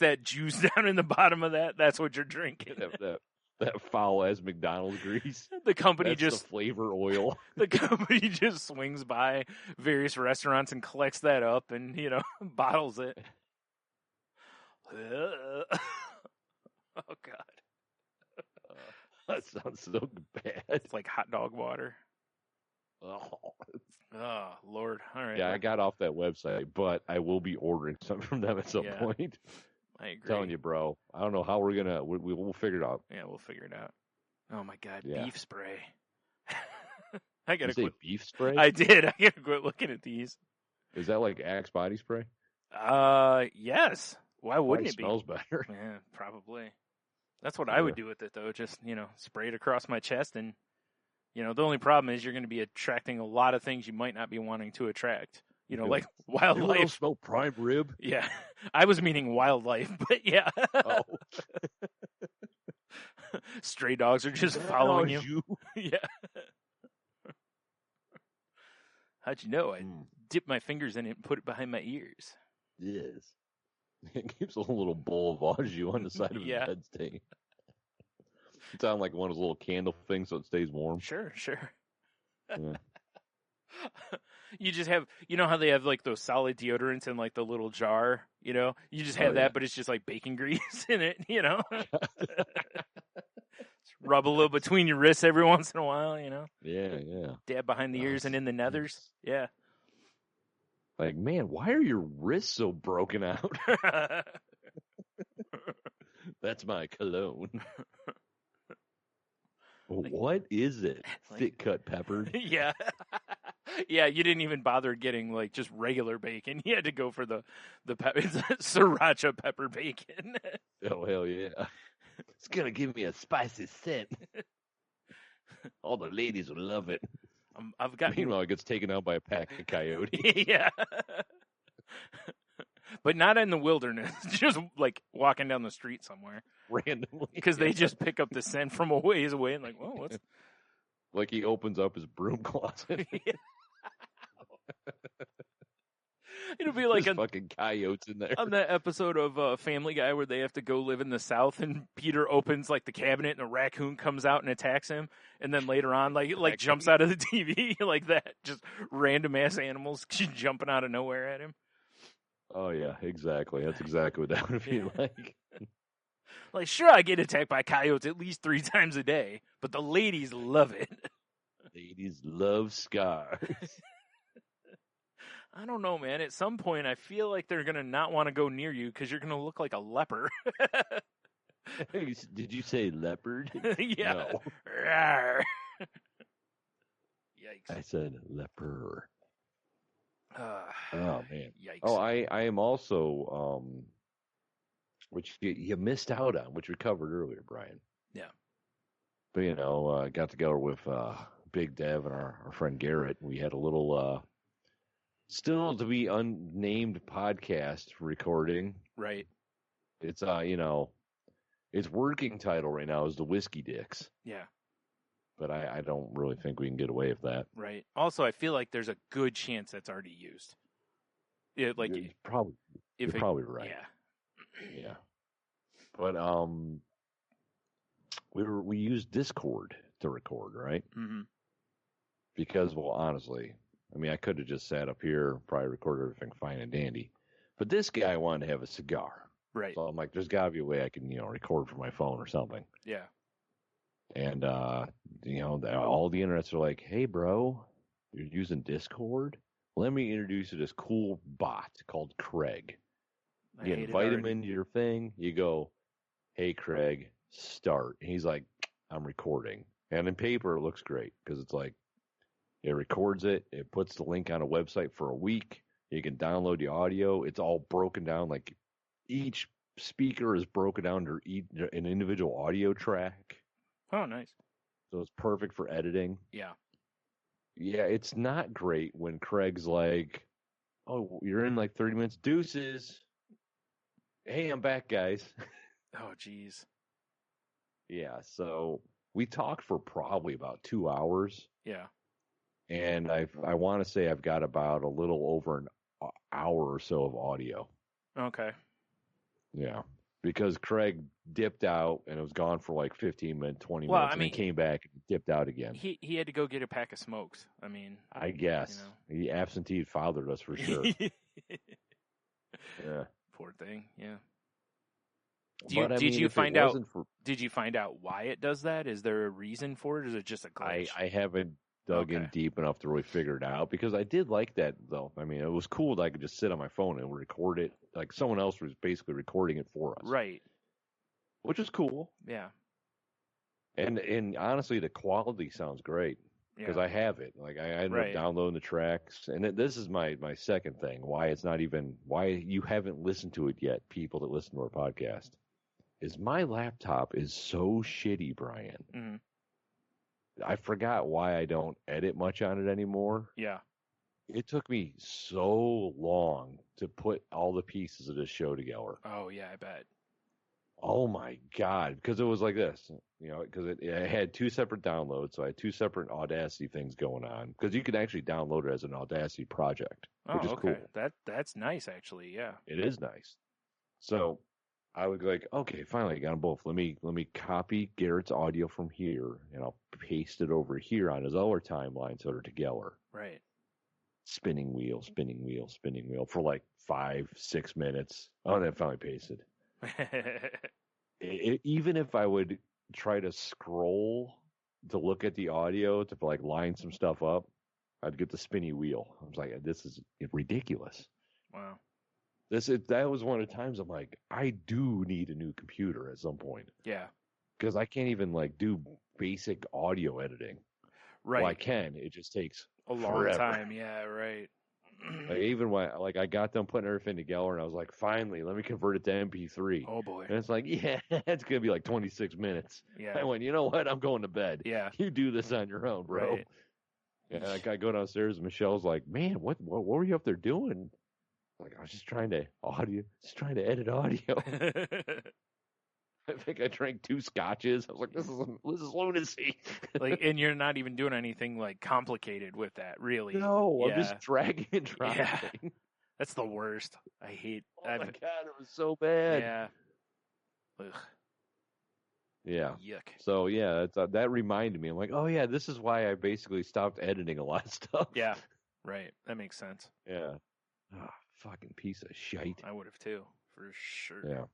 that juice down in the bottom of that. That's what you're drinking. That foul ass McDonald's grease. The company That's just the flavor oil. The company just swings by various restaurants and collects that up and bottles it. Oh God. That sounds so bad. It's like hot dog water. Oh, Lord. All right. Yeah, I got off that website, but I will be ordering something from them at some point. I agree. I'm telling you, bro. I don't know how we're going to... We'll figure it out. Yeah, we'll figure it out. Oh, my God. Yeah. Beef spray. I got to quit. Beef spray? I did. I got to quit looking at these. Is that like Axe body spray? Yes. Why wouldn't it be? It smells better. Yeah, probably. That's what I would do with it, though. Just, spray it across my chest. And, the only problem is you're going to be attracting a lot of things you might not be wanting to attract. Like wildlife. You smell prime rib? Yeah. I was meaning wildlife, but yeah. Oh. Stray dogs are just following you. Yeah. How'd you know? I dipped my fingers in it and put it behind my ears. Yes. It keeps a little bowl of au jus on the side of his bed stain. It's on like one of those little candle things so it stays warm. Sure. Yeah. You just have, how they have like those solid deodorants in like the little jar, you just have that, but it's just like bacon grease in it, Just rub a little between your wrists every once in a while, Yeah. Dab behind the ears and in the nethers. Yeah. Like, man, why are your wrists so broken out? That's my cologne. What is it? Thick cut peppered? Yeah. Yeah, you didn't even bother getting like just regular bacon. You had to go for the sriracha pepper bacon. Oh, hell yeah. It's going to give me a spicy scent. All the ladies will love it. Meanwhile, it gets taken out by a pack of coyotes. Yeah. But not in the wilderness. Just like walking down the street somewhere. Randomly. Because they just pick up the scent from a ways away and like, whoa, what's... Like he opens up his broom closet. It'll be like fucking coyotes in there. On that episode of Family Guy where they have to go live in the South and Peter opens like the cabinet and a raccoon comes out and attacks him, and then later on like jumps out of the TV like that, just random ass animals jumping out of nowhere at him. Oh yeah, exactly. That's exactly what that would be like. Like, sure, I get attacked by coyotes at least 3 times a day, but the ladies love it. Ladies love scars. I don't know, man. At some point, I feel like they're going to not want to go near you because you're going to look like a leper. Did you say leopard? Yeah. No. Yikes. I said leper. Oh, man. Yikes. Oh, I am also, which you missed out on, which we covered earlier, Brian. Yeah. But, got together with Big Dev and our friend Garrett. We had a little... still to be unnamed podcast recording. Right. It's its working title right now is the Whiskey Dicks. Yeah. But I don't really think we can get away with that. Right. Also, I feel like there's a good chance that's already used. You're probably right. Yeah. Yeah. But we used Discord to record, right? Mm-hmm. Because, well, honestly, I mean, I could have just sat up here, probably recorded everything fine and dandy. But this guy wanted to have a cigar. Right. So I'm like, there's got to be a way I can, record from my phone or something. Yeah. And, all the internets are like, hey, bro, you're using Discord? Let me introduce you to this cool bot called Craig. You invite him into your thing. You go, hey, Craig, start. And he's like, I'm recording. And in paper, it looks great because it's like, it records it. It puts the link on a website for a week. You can download the audio. It's all broken down. Like each speaker is broken down to an individual audio track. Oh, nice. So it's perfect for editing. Yeah. Yeah, it's not great when Craig's like, oh, you're in like 30 minutes. Deuces. Hey, I'm back, guys. Oh, geez. Yeah, so we talked for probably about 2 hours. Yeah. And I want to say I've got about a little over an hour or so of audio. Okay. Yeah. Because Craig dipped out and it was gone for like 15 minutes, 20 minutes, and then came back and dipped out again. He had to go get a pack of smokes. I mean, I guess. He absentee fathered us for sure. Yeah. Poor thing. Yeah. Did you find out why it does that? Is there a reason for it, or is it just a glitch? I haven't dug in deep enough to really figure it out, because I did like that though. I mean, it was cool that I could just sit on my phone and record it. Like someone else was basically recording it for us. Right. Which is cool. Yeah. And honestly, the quality sounds great because I have it. Like I ended up downloading the tracks, and this is my second thing. Why you haven't listened to it yet, people that listen to our podcast, is my laptop is so shitty, Brian. Mm-hmm. I forgot why I don't edit much on it anymore. Yeah. It took me so long to put all the pieces of this show together. Oh, yeah, I bet. Oh, my God. Because it was like this, because it had two separate downloads. So I had two separate Audacity things going on. Because you can actually download it as an Audacity project, which is cool. That's nice, actually, yeah. It is nice. So I was like, okay, finally, I got them both. Let me copy Garrett's audio from here, and I'll paste it over here on his other timeline so they're together. Right. Spinning wheel for like 5-6 minutes. Oh, and then finally pasted. Even if I would try to scroll to look at the audio to like line some stuff up, I'd get the spinny wheel. I was like, this is ridiculous. Wow. That was one of the times I'm like, I do need a new computer at some point. Yeah. Because I can't even like do basic audio editing. Right. Well, I can. It just takes a long forever. time. Yeah, right. Like even when I got them putting everything together, and I was like, finally, let me convert it to MP3. Oh boy. And it's like, yeah, it's gonna be like 26 minutes. Yeah. I went, you know what? I'm going to bed. Yeah. You do this on your own, bro. Right. And I go downstairs, and Michelle's like, man, what were you up there doing? Like, I was just trying to edit audio. I think I drank 2 scotches. I was like, this is lunacy. Like, and you're not even doing anything like complicated with that, really. No, I'm just dragging and dropping. Yeah. That's the worst. I hate. Oh my God, it was so bad. Yeah. Ugh. Yeah. Yuck. So yeah, that reminded me. I'm like, oh yeah, this is why I basically stopped editing a lot of stuff. Yeah. Right. That makes sense. Yeah. Oh, fucking piece of shite. I would have too, for sure. Yeah.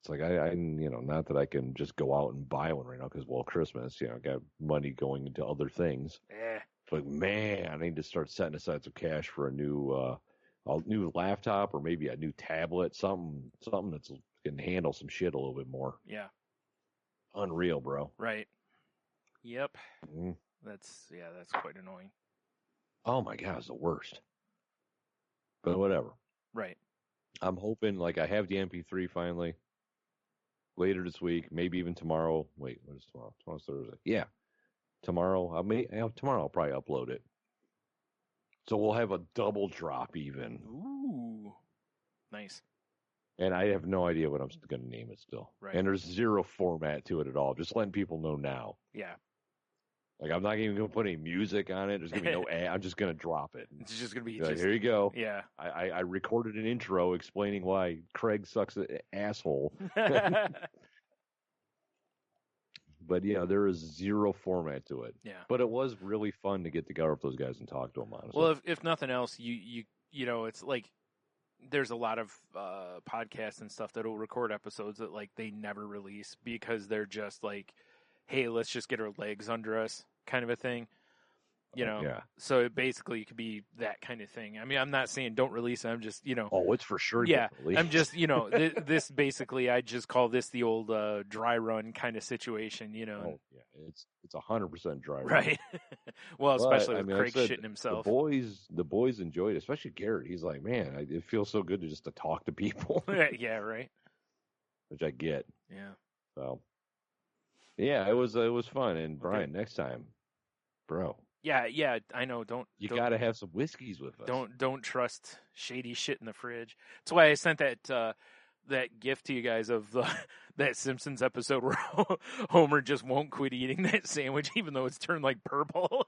It's like I not that I can just go out and buy one right now because Christmas, I got money going into other things. But man, I need to start setting aside some cash for a new laptop or maybe a new tablet, something that's can handle some shit a little bit more. Yeah. Unreal, bro. Right. Yep. Mm-hmm. That's quite annoying. Oh my God, it's the worst. But whatever. Right. I'm hoping like I have the MP3 finally. Later this week, maybe even tomorrow. Wait, what is tomorrow? Tomorrow's Thursday. Yeah, tomorrow. Tomorrow I'll probably upload it. So we'll have a double drop even. Ooh, nice. And I have no idea what I'm going to name it still. Right. And there's zero format to it at all. Just letting people know now. Yeah. Like I'm not even going to put any music on it. There's going to be no ad. I'm just going to drop it. It's just going to be like, here you go. Yeah. I recorded an intro explaining why Craig sucks an asshole. but there is zero format to it. Yeah. But it was really fun to get together with those guys and talk to them, honestly. Well, if nothing else, you it's like there's a lot of podcasts and stuff that will record episodes that like they never release because they're just like, hey, let's just get our legs under us kind of a thing. Yeah. So it basically could be that kind of thing. I mean, I'm not saying don't release it. I'm just, Oh, it's for sure. Yeah. I'm just, this basically, I just call this the old dry run kind of situation, Oh, yeah. It's 100% dry run. Right. Well, especially with Craig said, shitting himself. The boys enjoyed it, especially Garrett. He's like, man, it feels so good to talk to people. Yeah, right. Which I get. Yeah. So, yeah, it was fun. And Brian, next time, bro. Yeah, I know. You got to have some whiskeys with us. Don't trust shady shit in the fridge. That's why I sent that gift to you guys of that Simpsons episode where Homer just won't quit eating that sandwich even though it's turned like purple.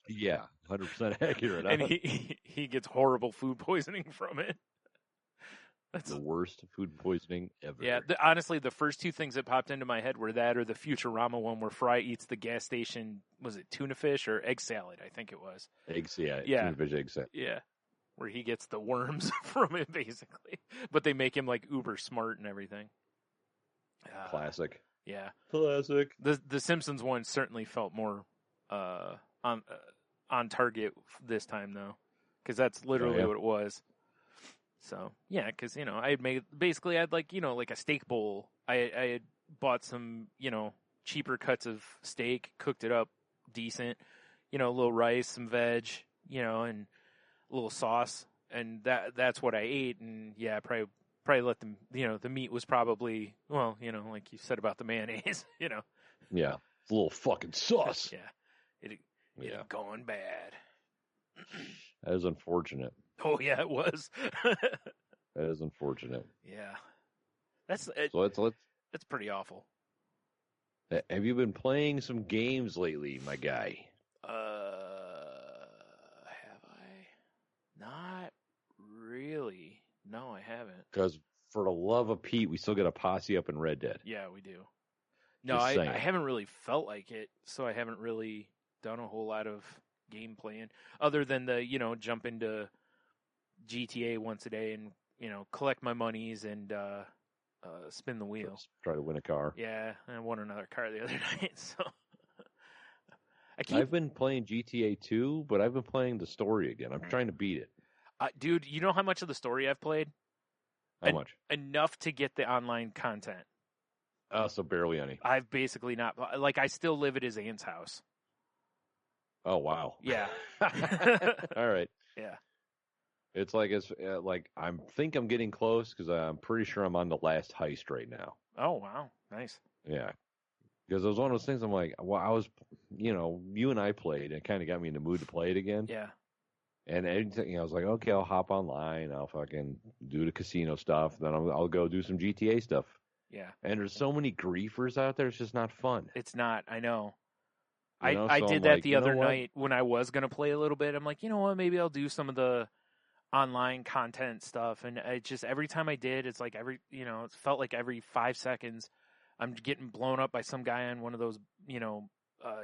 Yeah, 100% accurate. And he gets horrible food poisoning from it. That's the worst food poisoning ever. Yeah, honestly, the first two things that popped into my head were that or the Futurama one where Fry eats the gas station, was it tuna fish or egg salad? I think it was. Yeah. Tuna fish, egg salad. Yeah, where he gets the worms from it, basically. But they make him, like, uber smart and everything. Classic. Yeah. Classic. The Simpsons one certainly felt more on target this time, though, because that's literally what it was. So, yeah, because, I had made, basically, I had, like a steak bowl. I had bought some, cheaper cuts of steak, cooked it up decent, a little rice, some veg, and a little sauce. And that's what I ate. And, yeah, probably let them, the meat was probably, well, like you said about the mayonnaise, Yeah, it's a little fucking sauce. Yeah, it had gone bad. That is unfortunate. Oh, yeah, it was. That is unfortunate. Yeah. So let's pretty awful. Have you been playing some games lately, my guy? Have I? Not really. No, I haven't. Because for the love of Pete, we still got a posse up in Red Dead. Yeah, we do. No, I haven't really felt like it, so I haven't really done a whole lot of game playing other than the jump into GTA once a day and collect my monies and spin the wheel, try to win a car. Yeah, I won another car the other night. So I've been playing GTA 2, but I've been playing the story again. I'm trying to beat it. Dude, you know how much of the story I've played? How much? Enough to get the online content. So barely any. I've basically not, like, I still live at his aunt's house. Oh, wow. Yeah. All right. Yeah. It's like I think I'm getting close because I'm pretty sure I'm on the last heist right now. Oh, wow. Nice. Yeah. Because it was one of those things I'm like, well, I was, you and I played and it kind of got me in the mood to play it again. Yeah. And anything, I was like, okay, I'll hop online. I'll fucking do the casino stuff. Then I'll go do some GTA stuff. Yeah. And there's so many griefers out there. It's just not fun. It's not. I know. I did that the other night when I was going to play a little bit. I'm like, you know what? Maybe I'll do some of the online content stuff. And it just, every time I did, it's like it felt like every 5 seconds I'm getting blown up by some guy on one of those,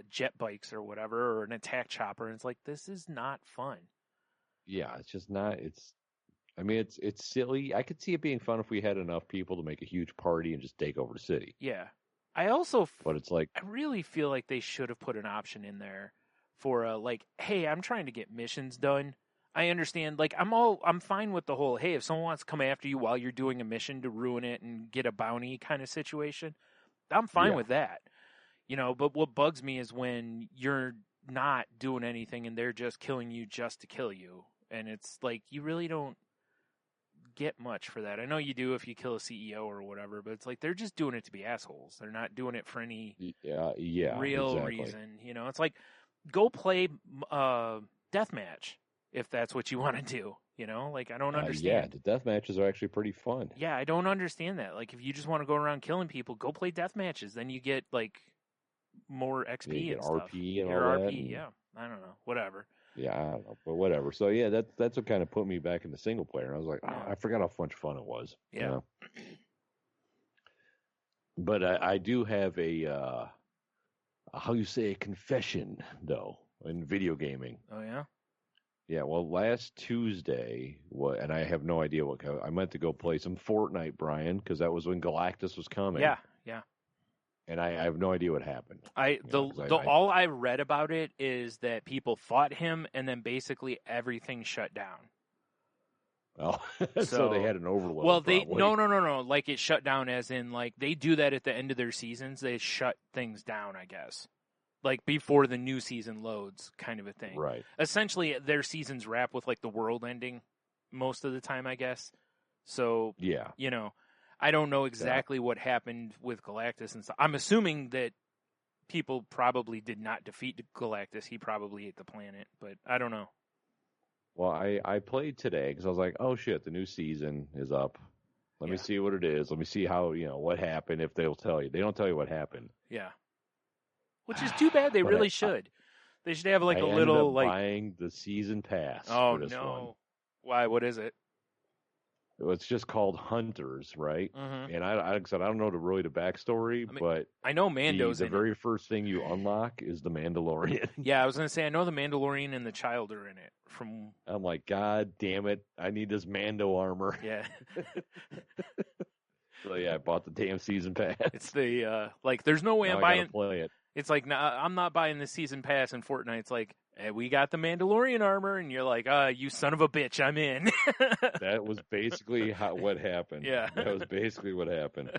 jet bikes or whatever, or an attack chopper. And it's like, this is not fun. Yeah, it's just not. It's silly. I could see it being fun if we had enough people to make a huge party and just take over the city. Yeah. I also, but it's like, I really feel like they should have put an option in there for hey, I'm trying to get missions done. I understand, like, I'm fine with the whole, hey, if someone wants to come after you while you're doing a mission to ruin it and get a bounty kind of situation, I'm fine with that. But what bugs me is when you're not doing anything and they're just killing you just to kill you. And it's like, you really don't get much for that. I know you do if you kill a CEO or whatever, but it's like they're just doing it to be assholes. They're not doing it for any real reason. It's like, go play deathmatch if that's what you want to do. Like, I don't understand. Yeah, the death matches are actually pretty fun. Yeah, I don't understand that. Like, if you just want to go around killing people, go play death matches. Then you get like more XP and stuff. RP and your all RP, that. Yeah, I don't know. Whatever. Yeah, I don't know, but whatever. So yeah, that's what kind of put me back in the single player. I was like, I forgot how much fun it was. Yeah. But I do have a how you say a confession, though, in video gaming. Oh, yeah? Yeah, well, last Tuesday, and I have no idea I meant to go play some Fortnite, Brian, because that was when Galactus was coming. Yeah. And I have no idea what happened. All I read about it is that people fought him, and then basically everything shut down. Oh, so they had an overload. Well, probably. No. Like it shut down, as in like they do that at the end of their seasons. They shut things down, I guess, like before the new season loads, kind of a thing. Right. Essentially, their seasons wrap with like the world ending most of the time, I guess. So yeah, I don't know exactly what happened with Galactus and stuff. I'm assuming that people probably did not defeat Galactus. He probably ate the planet, but I don't know. Well, I played today because I was like, oh shit, the new season is up. Let me see what it is. Let me see how, what happened, if they'll tell you. They don't tell you what happened. Yeah. Which is too bad. They really should. They should have like I a little ended up buying the season pass for this one. Why? What is it? It's just called Hunters, right? Mm-hmm. And I said I don't know the backstory, but I know Mando's the very first thing you unlock is the Mandalorian. Yeah, I was gonna say I know the Mandalorian and the Child are in it. I'm like, God damn it! I need this Mando armor. Yeah. So yeah, I bought the damn season pass. It's the there's no way I'm buying. Play it. It's like, nah, I'm not buying the season pass in Fortnite. It's like, hey, we got the Mandalorian armor, and you're like, you son of a bitch, I'm in. That was basically what happened. Yeah. That was basically what happened.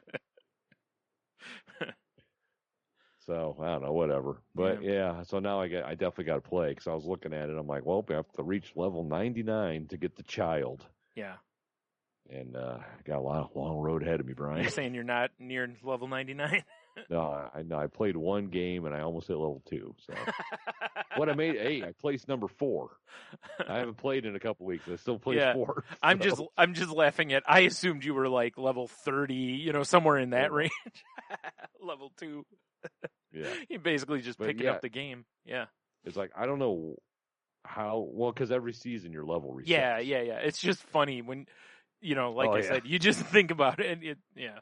So, I don't know, whatever. But, yeah so now I definitely got to play, because I was looking at it, I'm like, well, I have to reach level 99 to get the child. Yeah. And I got a long road ahead of me, Brian. You're saying you're not near level 99? No, I played one game and I almost hit level 2. So what I made, I placed number 4. I haven't played in a couple weeks. I still placed 4. So. I'm just laughing at. I assumed you were like level 30, somewhere in that range. Level 2. Yeah, you basically just picking up the game. Yeah, it's like I don't know how well, because every season your level resets. Yeah. It's just funny when I said, you just think about it. And Yeah.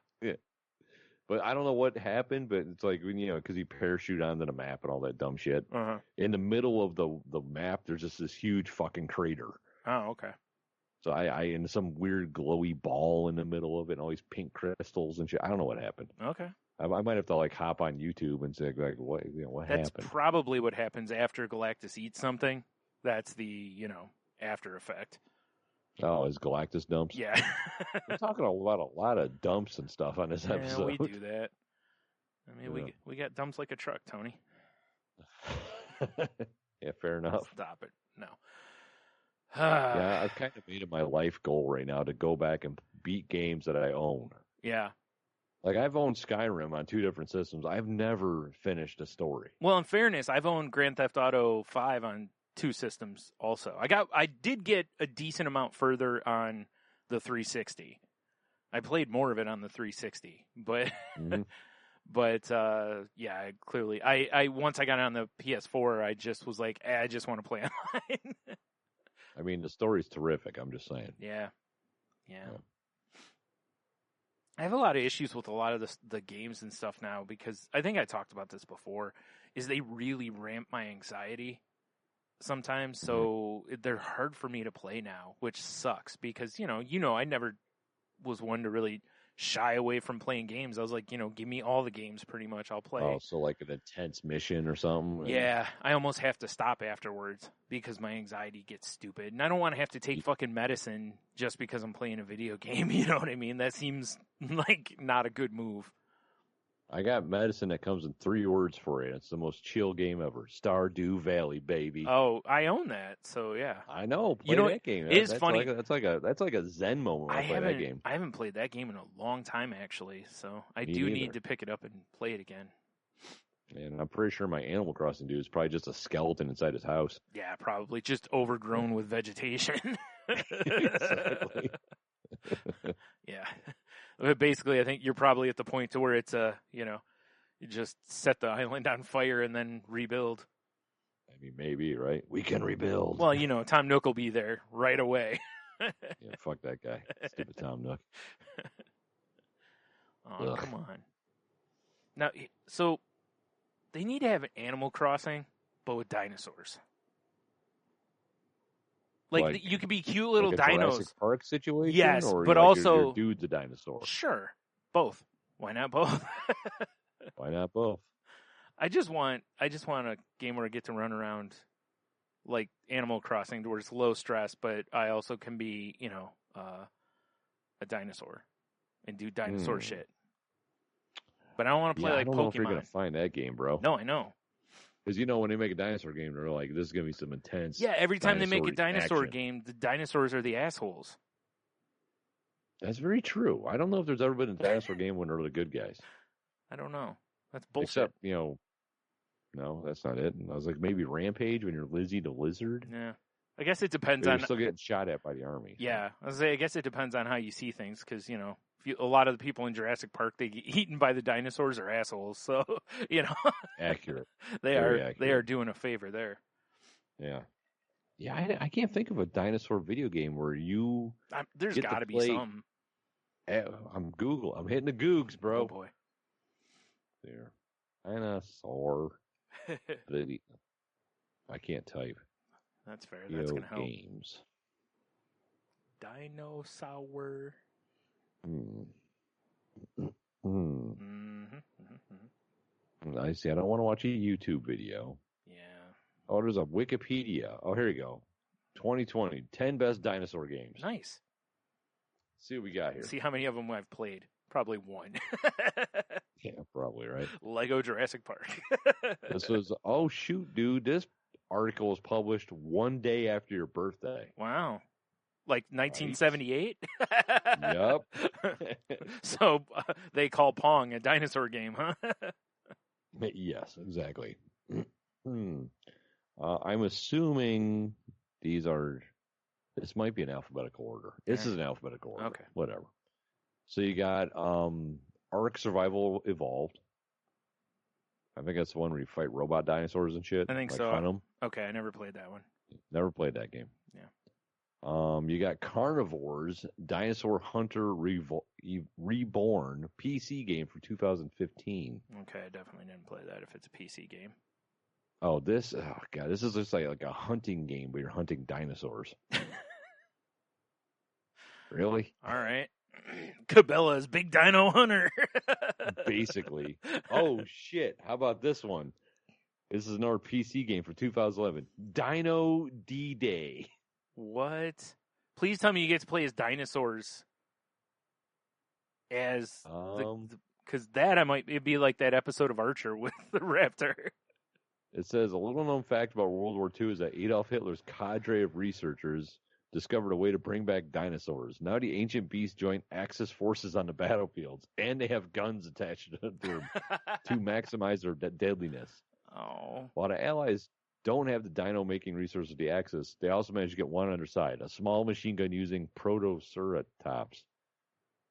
But I don't know what happened, but it's like, because he parachute onto the map and all that dumb shit. Uh-huh. In the middle of the map, there's just this huge fucking crater. Oh, okay. So I in some weird glowy ball in the middle of it, and all these pink crystals and shit. I don't know what happened. Okay. I might have to hop on YouTube and say what happened. That's probably what happens after Galactus eats something. That's the after effect. Oh, is Galactus dumps? Yeah. We're talking a lot of dumps and stuff on this episode. Yeah, we do that. I mean, we got dumps like a truck, Tony. Yeah, fair enough. Stop it. No. Yeah, I've kind of made it my life goal right now to go back and beat games that I own. Yeah. Like, I've owned Skyrim on 2 different systems. I've never finished a story. Well, in fairness, I've owned Grand Theft Auto 5 on 2 systems also. I did get a decent amount further on the 360. I played more of it on the 360, but clearly I once I got on the PS4, I just was like, I just want to play online. I mean, the story's terrific, I'm just saying. Yeah. I have a lot of issues with a lot of the games and stuff now, because I think I talked about this before, is they really ramp my anxiety sometimes, so they're hard for me to play now, which sucks, because I never was one to really shy away from playing games. I was like, give me all the games pretty much, I'll play. Oh, so like an intense mission or something? Yeah, I almost have to stop afterwards because my anxiety gets stupid, and I don't want to have to take fucking medicine just because I'm playing a video game, you know what I mean? That seems like not a good move. I got medicine that comes in 3 words for it. It's the most chill game ever. Stardew Valley, baby. Oh, I own that, so yeah. I know. Play that game. It's funny. That's like a zen moment when I play that game. I haven't played that game in a long time, actually, so I do need to pick it up and play it again. And I'm pretty sure my Animal Crossing dude is probably just a skeleton inside his house. Yeah, probably. Just overgrown with vegetation. Exactly. Yeah. But basically, I think you're probably at the point to where it's you just set the island on fire and then rebuild. I mean, maybe, right? We can rebuild. Well, Tom Nook will be there right away. Yeah, fuck that guy. Stupid Tom Nook. Oh, come on. Now, so They need to have an Animal Crossing, but with dinosaurs. Like you could be cute little like a dinos. Jurassic Park situation? Yes, or but like also... your dude's a dinosaur? Sure. Both. Why not both? Why not both? I just want a game where I get to run around like Animal Crossing, where it's low stress, but I also can be, a dinosaur and do dinosaur shit. But I don't want to play like Pokemon. I don't know if you're going to find that game, bro. No, I know. Because, when they make a dinosaur game, they're like, this is going to be some intense. Yeah, every time they make a dinosaur action. game, the dinosaurs are the assholes. That's very true. I don't know if there's ever been a dinosaur game when they're the good guys. I don't know. That's bullshit. Except, no, that's not it. And I was like, maybe Rampage when you're Lizzie the Lizard. Yeah. I guess it depends but on... You're still getting shot at by the army. Yeah. I guess it depends on how you see things, because, a lot of the people in Jurassic Park, they get eaten by the dinosaurs are assholes. So, Accurate. They are doing a favor there. Yeah. Yeah, I can't think of a dinosaur video game where you... There's got to be some. I'm hitting the Googs, bro. Oh, boy. There. Dinosaur video. I can't type. That's fair. That's going to help. Games. Dinosaur. I see. I don't want to watch a YouTube video. Yeah. Oh, there's a Wikipedia. Oh, here you go. 2020, 10 best dinosaur games. Nice. See what we got here. See how many of them I've played. Probably one. Yeah, probably, right? Lego Jurassic Park. This was, oh, shoot, dude. This article was published one day after your birthday. Wow. Like 1978? Yep. So they call Pong a dinosaur game, huh? Yes, exactly. I'm assuming this might be an alphabetical order. This is an alphabetical order. Okay. Whatever. So you got Ark Survival Evolved. I think that's the one where you fight robot dinosaurs and shit. I think like so. Hunt 'em. Okay, I never played that one. Never played that game. Yeah. You got Carnivores, Dinosaur Hunter Reborn, PC game from 2015. Okay, I definitely didn't play that if it's a PC game. Oh, this is just like a hunting game where you're hunting dinosaurs. Really? All right. Cabela's Big Dino Hunter. Basically. Oh, shit. How about this one? This is another PC game from 2011. Dino D-Day. What? Please tell me you get to play as dinosaurs. Because it'd be like that episode of Archer with the raptor. It says a little known fact about World War II is that Adolf Hitler's cadre of researchers discovered a way to bring back dinosaurs. Now the ancient beasts join Axis forces on the battlefields, and they have guns attached to them to maximize their deadliness. Oh. While the Allies don't have the dino-making resources of the Axis, they also managed to get one on their side, a small machine gun using protoceratops.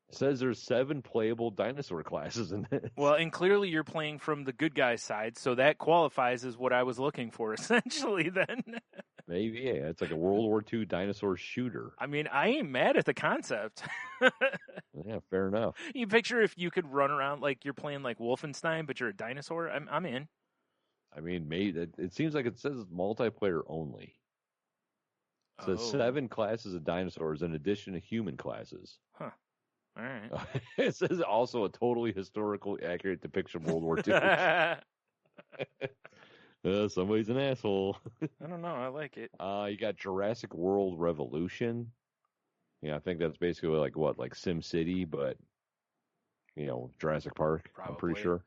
It says there's 7 playable dinosaur classes in this. Well, and clearly you're playing from the good guy's side, so that qualifies as what I was looking for, essentially, then. Maybe, yeah. It's like a World War II dinosaur shooter. I mean, I ain't mad at the concept. Yeah, fair enough. You picture if you could run around like you're playing like Wolfenstein, but you're a dinosaur? I'm in. I mean, maybe it seems like it says multiplayer only. It says 7 classes of dinosaurs in addition to human classes. Huh. All right. It says also a totally historical accurate depiction of World War II. Somebody's an asshole. I don't know. I like it. You got Jurassic World Revolution. Yeah, I think that's basically like Sim City, but Jurassic Park. Probably. I'm pretty sure.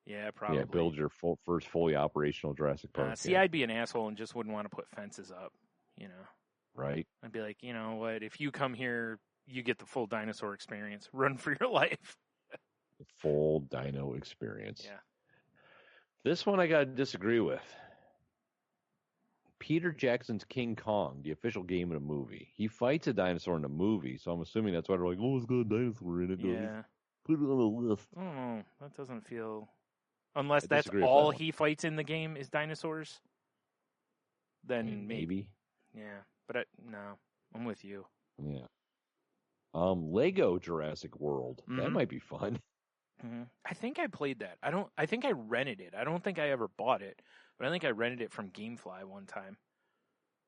Yeah, probably. Yeah, build your first fully operational Jurassic Park. See, I'd be an asshole and just wouldn't want to put fences up. Right. I'd be like, you know what? If you come here, you get the full dinosaur experience. Run for your life. The full dino experience. Yeah. This one I got to disagree with. Peter Jackson's King Kong, the official game in a movie. He fights a dinosaur in the movie, so I'm assuming that's why they're like, it's got a dinosaur in it. Yeah. Put it on the list. I don't know. That doesn't feel... Unless that's all he fights in the game is dinosaurs, then maybe. Yeah, but no, I'm with you. Yeah. Lego Jurassic World. Mm-hmm. That might be fun. Mm-hmm. I think I played that. I think I rented it. I don't think I ever bought it, but I think I rented it from GameFly one time.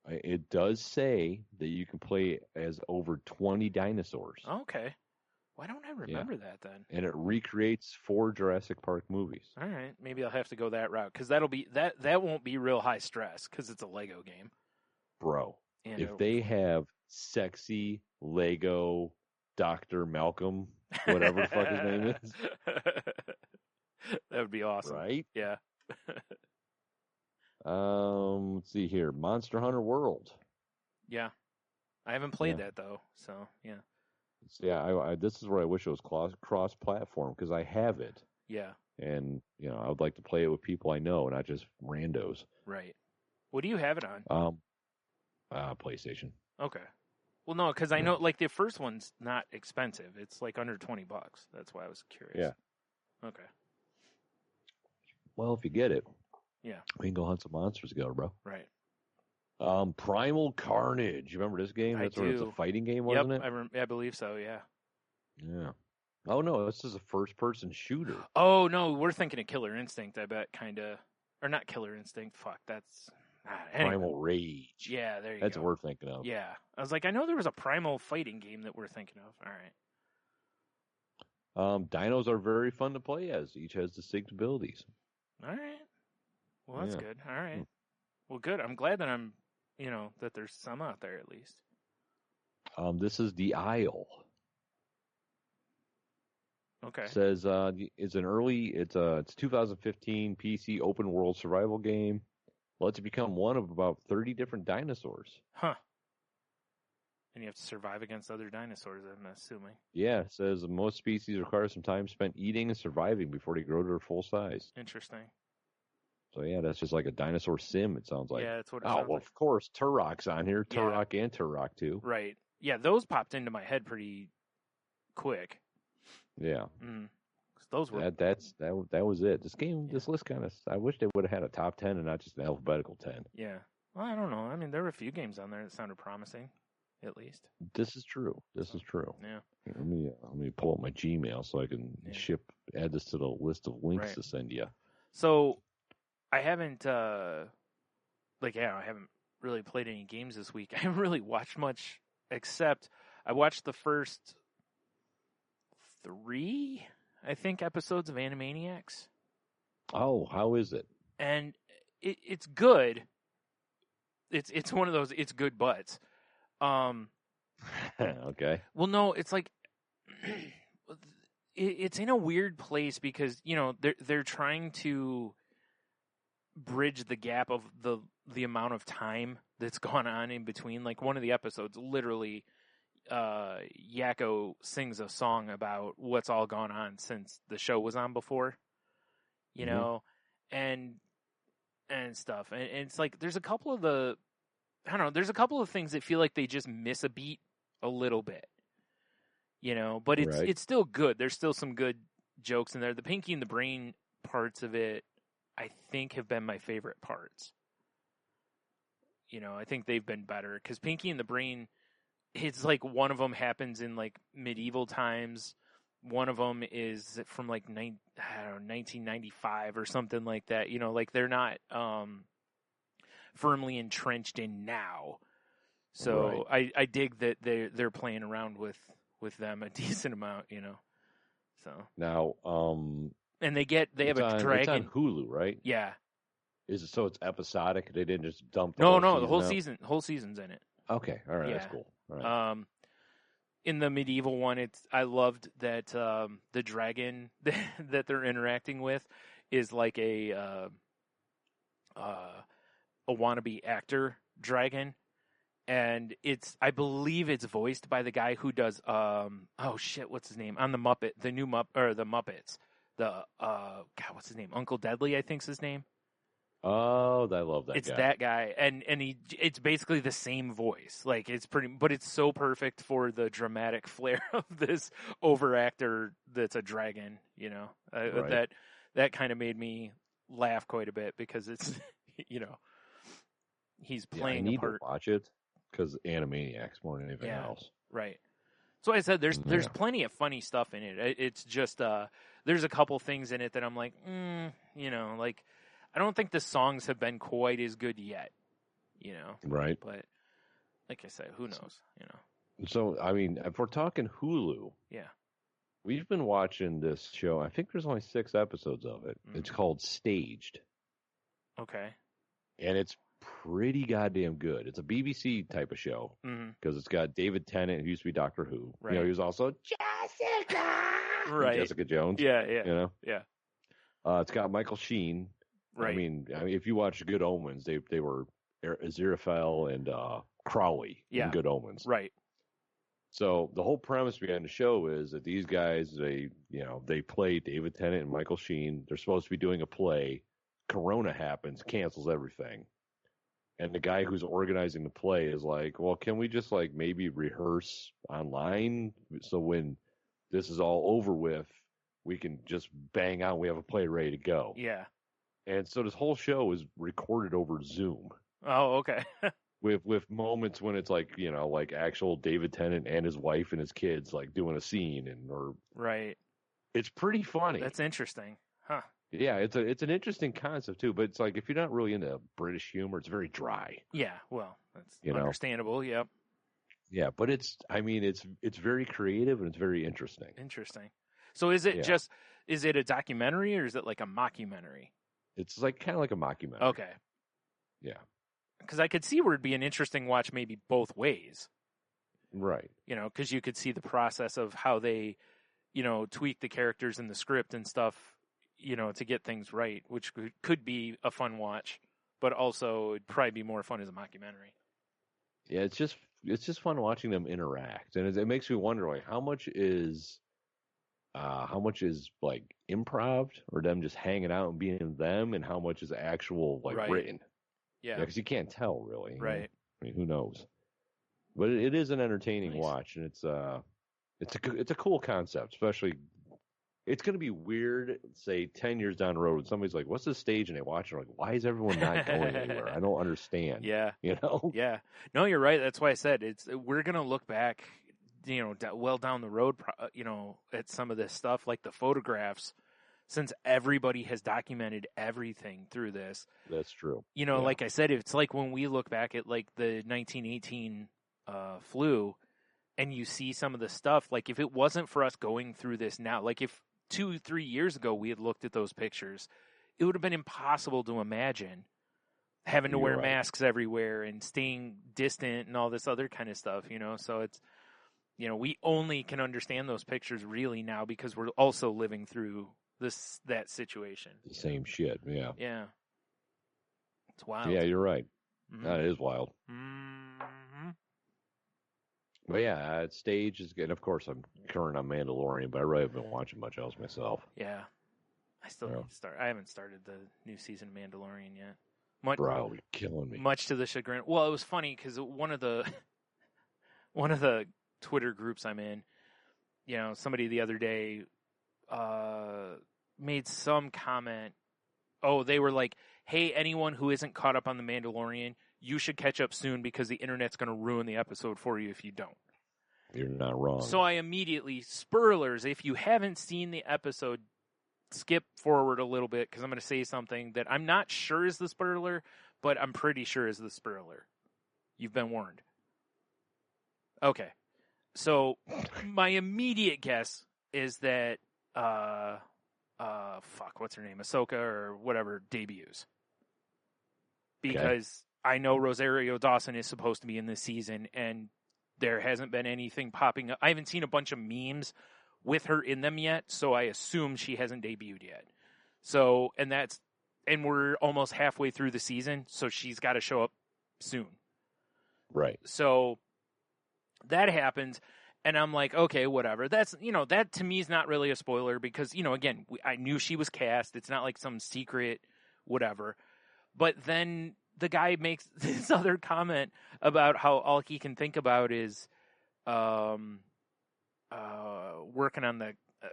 It does say that you can play as over 20 dinosaurs. Okay. Why don't I remember that then? And it recreates 4 Jurassic Park movies. All right, maybe I'll have to go that route because that won't be real high stress because it's a Lego game. Bro, And if they have sexy Lego Dr. Malcolm, whatever the fuck his name is, that would be awesome, right? Yeah. Let's see here, Monster Hunter World. Yeah, I haven't played that though, so yeah. Yeah, this is where I wish it was cross-platform because I have it. Yeah. And, I would like to play it with people I know, not just randos. Right. What do you have it on? PlayStation. Okay. Well, no, because I know, like, the first one's not expensive. It's, like, under $20. That's why I was curious. Yeah. Okay. Well, if you get it, yeah, we can go hunt some monsters together, bro. Right. Primal Carnage. You remember this game? That's where it's a fighting game, wasn't it? I believe so, yeah. Yeah. Oh, no, this is a first-person shooter. Oh, no, we're thinking of Killer Instinct, I bet, kind of. Or not Killer Instinct, fuck, that's... Anyway. Primal Rage. Yeah, there you That's go. what we're thinking of. Yeah. I was like, I know there was a Primal fighting game that we're thinking of. All right. Dinos are very fun to play as. Each has distinct abilities. All right. Well, that's good. All right. Well, good. I'm glad that that there's some out there at least. This is The Isle. Okay. It says it's 2015 PC open world survival game. Lets you become one of about 30 different dinosaurs. Huh. And you have to survive against other dinosaurs, I'm assuming. Yeah, it says most species require some time spent eating and surviving before they grow to their full size. Interesting. So yeah, that's just like a dinosaur sim, it sounds like. Yeah, that's what it sounds like. Of course, Turok's on here. Turok and Turok 2. Right. Yeah, those popped into my head pretty quick. Yeah. Those were that was it. This list kind of. I wish they would have had a top 10 and not just an alphabetical 10. Yeah. Well, I don't know. I mean, there were a few games on there that sounded promising, at least. This is true. Yeah. Let me pull up my Gmail so I can add this to the list of links to send you. So, I haven't I haven't really played any games this week. I haven't really watched much except I watched the first 3, I think, episodes of Animaniacs. Oh, how is it? And it's good. It's one of those it's good butts. Okay. Well, no, it's like it's in a weird place because they're trying to bridge the gap of the amount of time that's gone on in between. Like one of the episodes, literally, Yakko sings a song about what's all gone on since the show was on before, you know, and stuff. And it's like there's a couple of there's a couple of things that feel like they just miss a beat a little bit, but it's still good. There's still some good jokes in there. The Pinky and the Brain parts of it, I think, have been my favorite parts. I think they've been better because Pinky and the Brain, it's like one of them happens in like medieval times. One of them is from like 1995 or something like that. Like they're not firmly entrenched in now. So I dig that they're playing around with them a decent amount. So now and they have a dragon. It's on Hulu, right? Yeah. Is it so it's episodic? They didn't just dump the whole season's in it. Okay, all right, that's cool. All right. In the medieval one, I loved that the dragon that they're interacting with is like a wannabe actor dragon, and I believe it's voiced by the guy who does what's his name on the Muppets. What's his name? Uncle Deadly, I think's his name. Oh, I love that guy. It's that guy, and it's basically the same voice. Like but it's so perfect for the dramatic flair of this over actor that's a dragon. That kind of made me laugh quite a bit because it's he's playing I need a part. To watch it because Animaniacs more than anything else. Right. So I said there's plenty of funny stuff in it. It's just there's a couple things in it that I'm like, you know, like, I don't think the songs have been quite as good yet, you know. Right. But like I said, who knows, you know. So, I mean, if we're talking Hulu, yeah, we've been watching this show. I think there's only 6 episodes of it. Mm-hmm. It's called Staged. Okay. And it's pretty goddamn good. It's a BBC type of show because it's got David Tennant, who used to be Doctor Who. Right. You know, he was also Jessica. Right. Jessica Jones. Yeah, yeah. You know? Yeah. It's got Michael Sheen. Right. I mean, if you watch Good Omens, they were Aziraphale and Crowley in Good Omens. Right. So the whole premise behind the show is that these guys, they play David Tennant and Michael Sheen. They're supposed to be doing a play. Corona happens, cancels everything. And the guy who's organizing the play is like, well, can we just like maybe rehearse online so when this is all over with, we can just bang out. We have a play ready to go. Yeah. And so this whole show is recorded over Zoom. Oh, okay. with moments when it's like, you know, like actual David Tennant and his wife and his kids like doing a scene or right. It's pretty funny. That's interesting. Huh. Yeah, it's an interesting concept too, but it's like if you're not really into British humor, it's very dry. Yeah, well, that's understandable. Yep. Yeah, but it's very creative and it's very interesting. Interesting. So is it is it a documentary or is it like a mockumentary? It's like kind of like a mockumentary. Okay. Yeah. Because I could see where it'd be an interesting watch maybe both ways. Right. You know, because you could see the process of how they, you know, tweak the characters in the script and stuff, you know, to get things right, which could be a fun watch, but also it'd probably be more fun as a mockumentary. Yeah, it's just fun watching them interact, and it makes me wonder, like, how much is like improv or them just hanging out and being them, and how much is actual like written. Yeah, because you can't tell really. Right. You know? I mean, who knows? But it is an entertaining watch, and it's a cool concept, especially. It's going to be weird, say, 10 years down the road when somebody's like, what's this stage? And they watch it, like, why is everyone not going anywhere? I don't understand. Yeah. You know? Yeah. No, you're right. That's why I said we're going to look back, you know, well down the road, you know, at some of this stuff, like the photographs, since everybody has documented everything through this. That's true. You know, like I said, it's like when we look back at, like, the 1918 flu, and you see some of the stuff, like, if it wasn't for us going through this now, like, if 2-3 years ago we had looked at those pictures, it would have been impossible to imagine having to wear masks everywhere and staying distant and all this other kind of stuff, you know. So it's, you know, we only can understand those pictures really now because we're also living through that situation. The same shit. Yeah. Yeah. It's wild. Yeah, you're right. Mm-hmm. That is wild. Mm-hmm. But yeah, Stage is good. Of course, I'm current on Mandalorian, but I really haven't been watching much else myself. Yeah, I still need to start. I haven't started the new season of Mandalorian yet. Bro, you're killing me. Much to the chagrin. Well, it was funny because one of the Twitter groups I'm in, you know, somebody the other day made some comment. Oh, they were like, "Hey, anyone who isn't caught up on the Mandalorian, you should catch up soon because the internet's going to ruin the episode for you if you don't." You're not wrong. So I immediately, spoilers, if you haven't seen the episode, skip forward a little bit because I'm going to say something that I'm not sure is the spoiler, but I'm pretty sure is the spoiler. You've been warned. Okay. So my immediate guess is that, what's her name? Ahsoka or whatever debuts. Because I know Rosario Dawson is supposed to be in this season, and there hasn't been anything popping up. I haven't seen a bunch of memes with her in them yet, so I assume she hasn't debuted yet. So, and we're almost halfway through the season, so she's got to show up soon. Right. So that happens, and I'm like, okay, whatever. That's, you know, that to me is not really a spoiler because, you know, again, I knew she was cast. It's not like some secret whatever. But then the guy makes this other comment about how all he can think about is working on the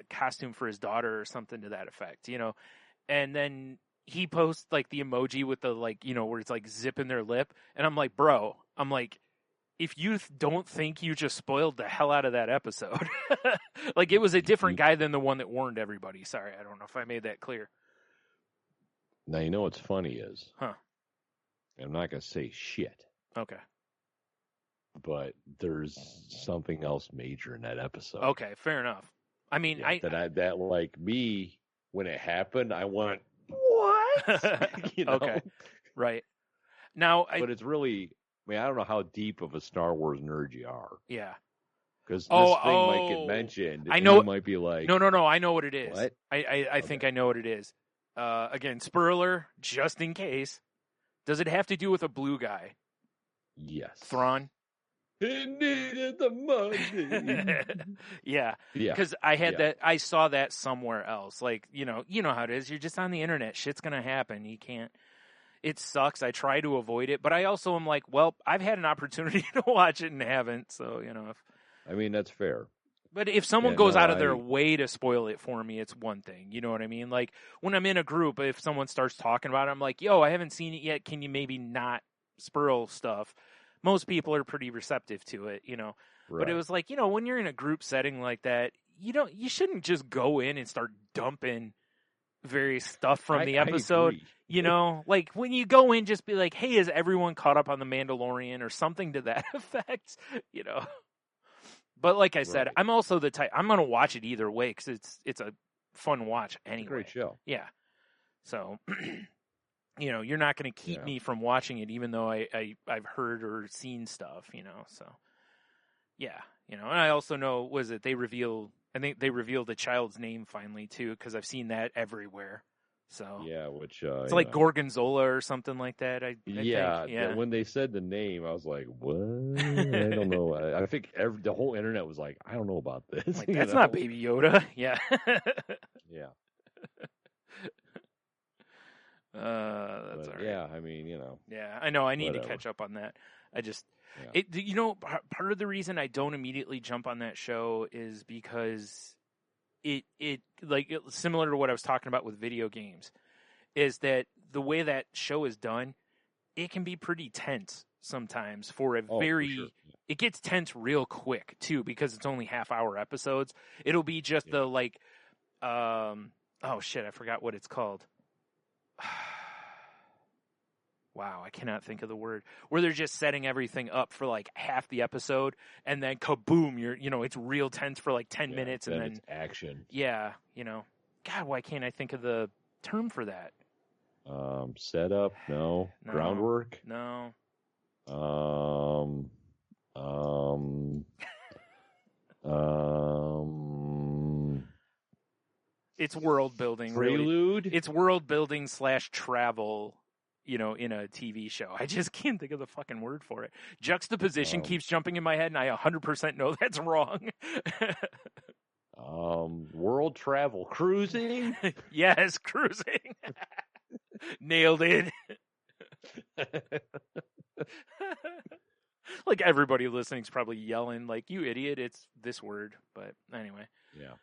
costume for his daughter or something to that effect, you know. And then he posts like the emoji with the, like, you know, where it's like zipping their lip. And I'm like, bro, if you don't think you just spoiled the hell out of that episode. Like, it was a different guy than the one that warned everybody. Sorry, I don't know if I made that clear. Now, you know what's funny is... Huh. I'm not going to say shit. Okay. But there's something else major in that episode. Okay, fair enough. I mean, that like me, when it happened, I went, what? You know? Okay, right. Now, but it's really, I mean, I don't know how deep of a Star Wars nerd you are. Yeah. Because this thing might get mentioned. I know. You might be like, no. I know what it is. What? I think I know what it is. Again, spoiler, just in case. Does it have to do with a blue guy? Yes. Thrawn? He needed the money. Yeah. Because I saw that somewhere else. Like, you know how it is. You're just on the internet. Shit's going to happen. You can't. It sucks. I try to avoid it. But I also am like, well, I've had an opportunity to watch it and haven't. So, I mean, that's fair. But if someone goes out of their way to spoil it for me, it's one thing. You know what I mean? Like, when I'm in a group, if someone starts talking about it, I'm like, yo, I haven't seen it yet. Can you maybe not spoil stuff? Most people are pretty receptive to it, Right. But it was like, when you're in a group setting like that, you shouldn't just go in and start dumping various stuff from the episode. Like, when you go in, just be like, hey, is everyone caught up on The Mandalorian or something to that effect? But like I said, I'm also the type, I'm going to watch it either way because it's a fun watch anyway. It's a great show. Yeah. So, you're not going to keep me from watching it even though I've heard or seen stuff, so. Yeah. And I also know, I think they revealed the child's name finally too because I've seen that everywhere. So yeah, which it's like Gorgonzola or something like that. I think. When they said the name, I was like, "What? I don't know." I think the whole internet was like, "I don't know about this." Like, that's not Baby Yoda. Yeah. Yeah. That's all right. Yeah, I mean, Yeah, I know. I need to catch up on that. I just, part of the reason I don't immediately jump on that show is because it similar to what I was talking about with video games, is that the way that show is done, it can be pretty tense sometimes for sure. It gets tense real quick too because it's only half-hour episodes. It'll be just the like, oh shit, I forgot what it's called. Wow, I cannot think of the word. Where they're just setting everything up for like half the episode, and then kaboom, it's real tense for like 10 minutes, and then it's action. Yeah, God, why can't I think of the term for that? Setup, no. Groundwork, no. It's world building. Prelude. Really. It's world building / travel. In a TV show. I just can't think of the fucking word for it. Juxtaposition keeps jumping in my head, and I 100% know that's wrong. World travel. Cruising? Yes, cruising. Nailed it. Like, everybody listening is probably yelling, like, you idiot, it's this word. But anyway. Yeah.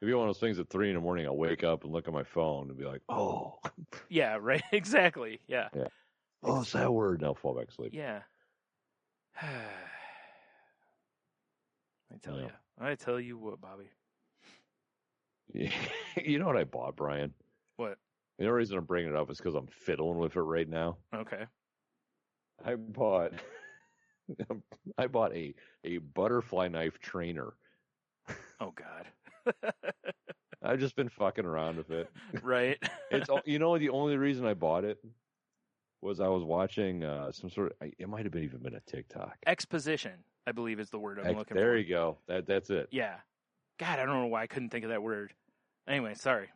It'd be one of those things at 3 a.m. I'll wake up and look at my phone and be like, oh. Yeah, right. Exactly. Yeah. Oh, it's that word. And I'll fall back asleep. Yeah. I tell you what, Bobby. You know what I bought, Brian? What? The only reason I'm bringing it up is because I'm fiddling with it right now. Okay. I bought a butterfly knife trainer. Oh, God. I've just been fucking around with it. Right. It's the only reason I bought it was I was watching some sort of, it might have even been a TikTok. Exposition, I believe, is the word I'm looking for. There you go. That's it. Yeah. God, I don't know why I couldn't think of that word. Anyway, sorry.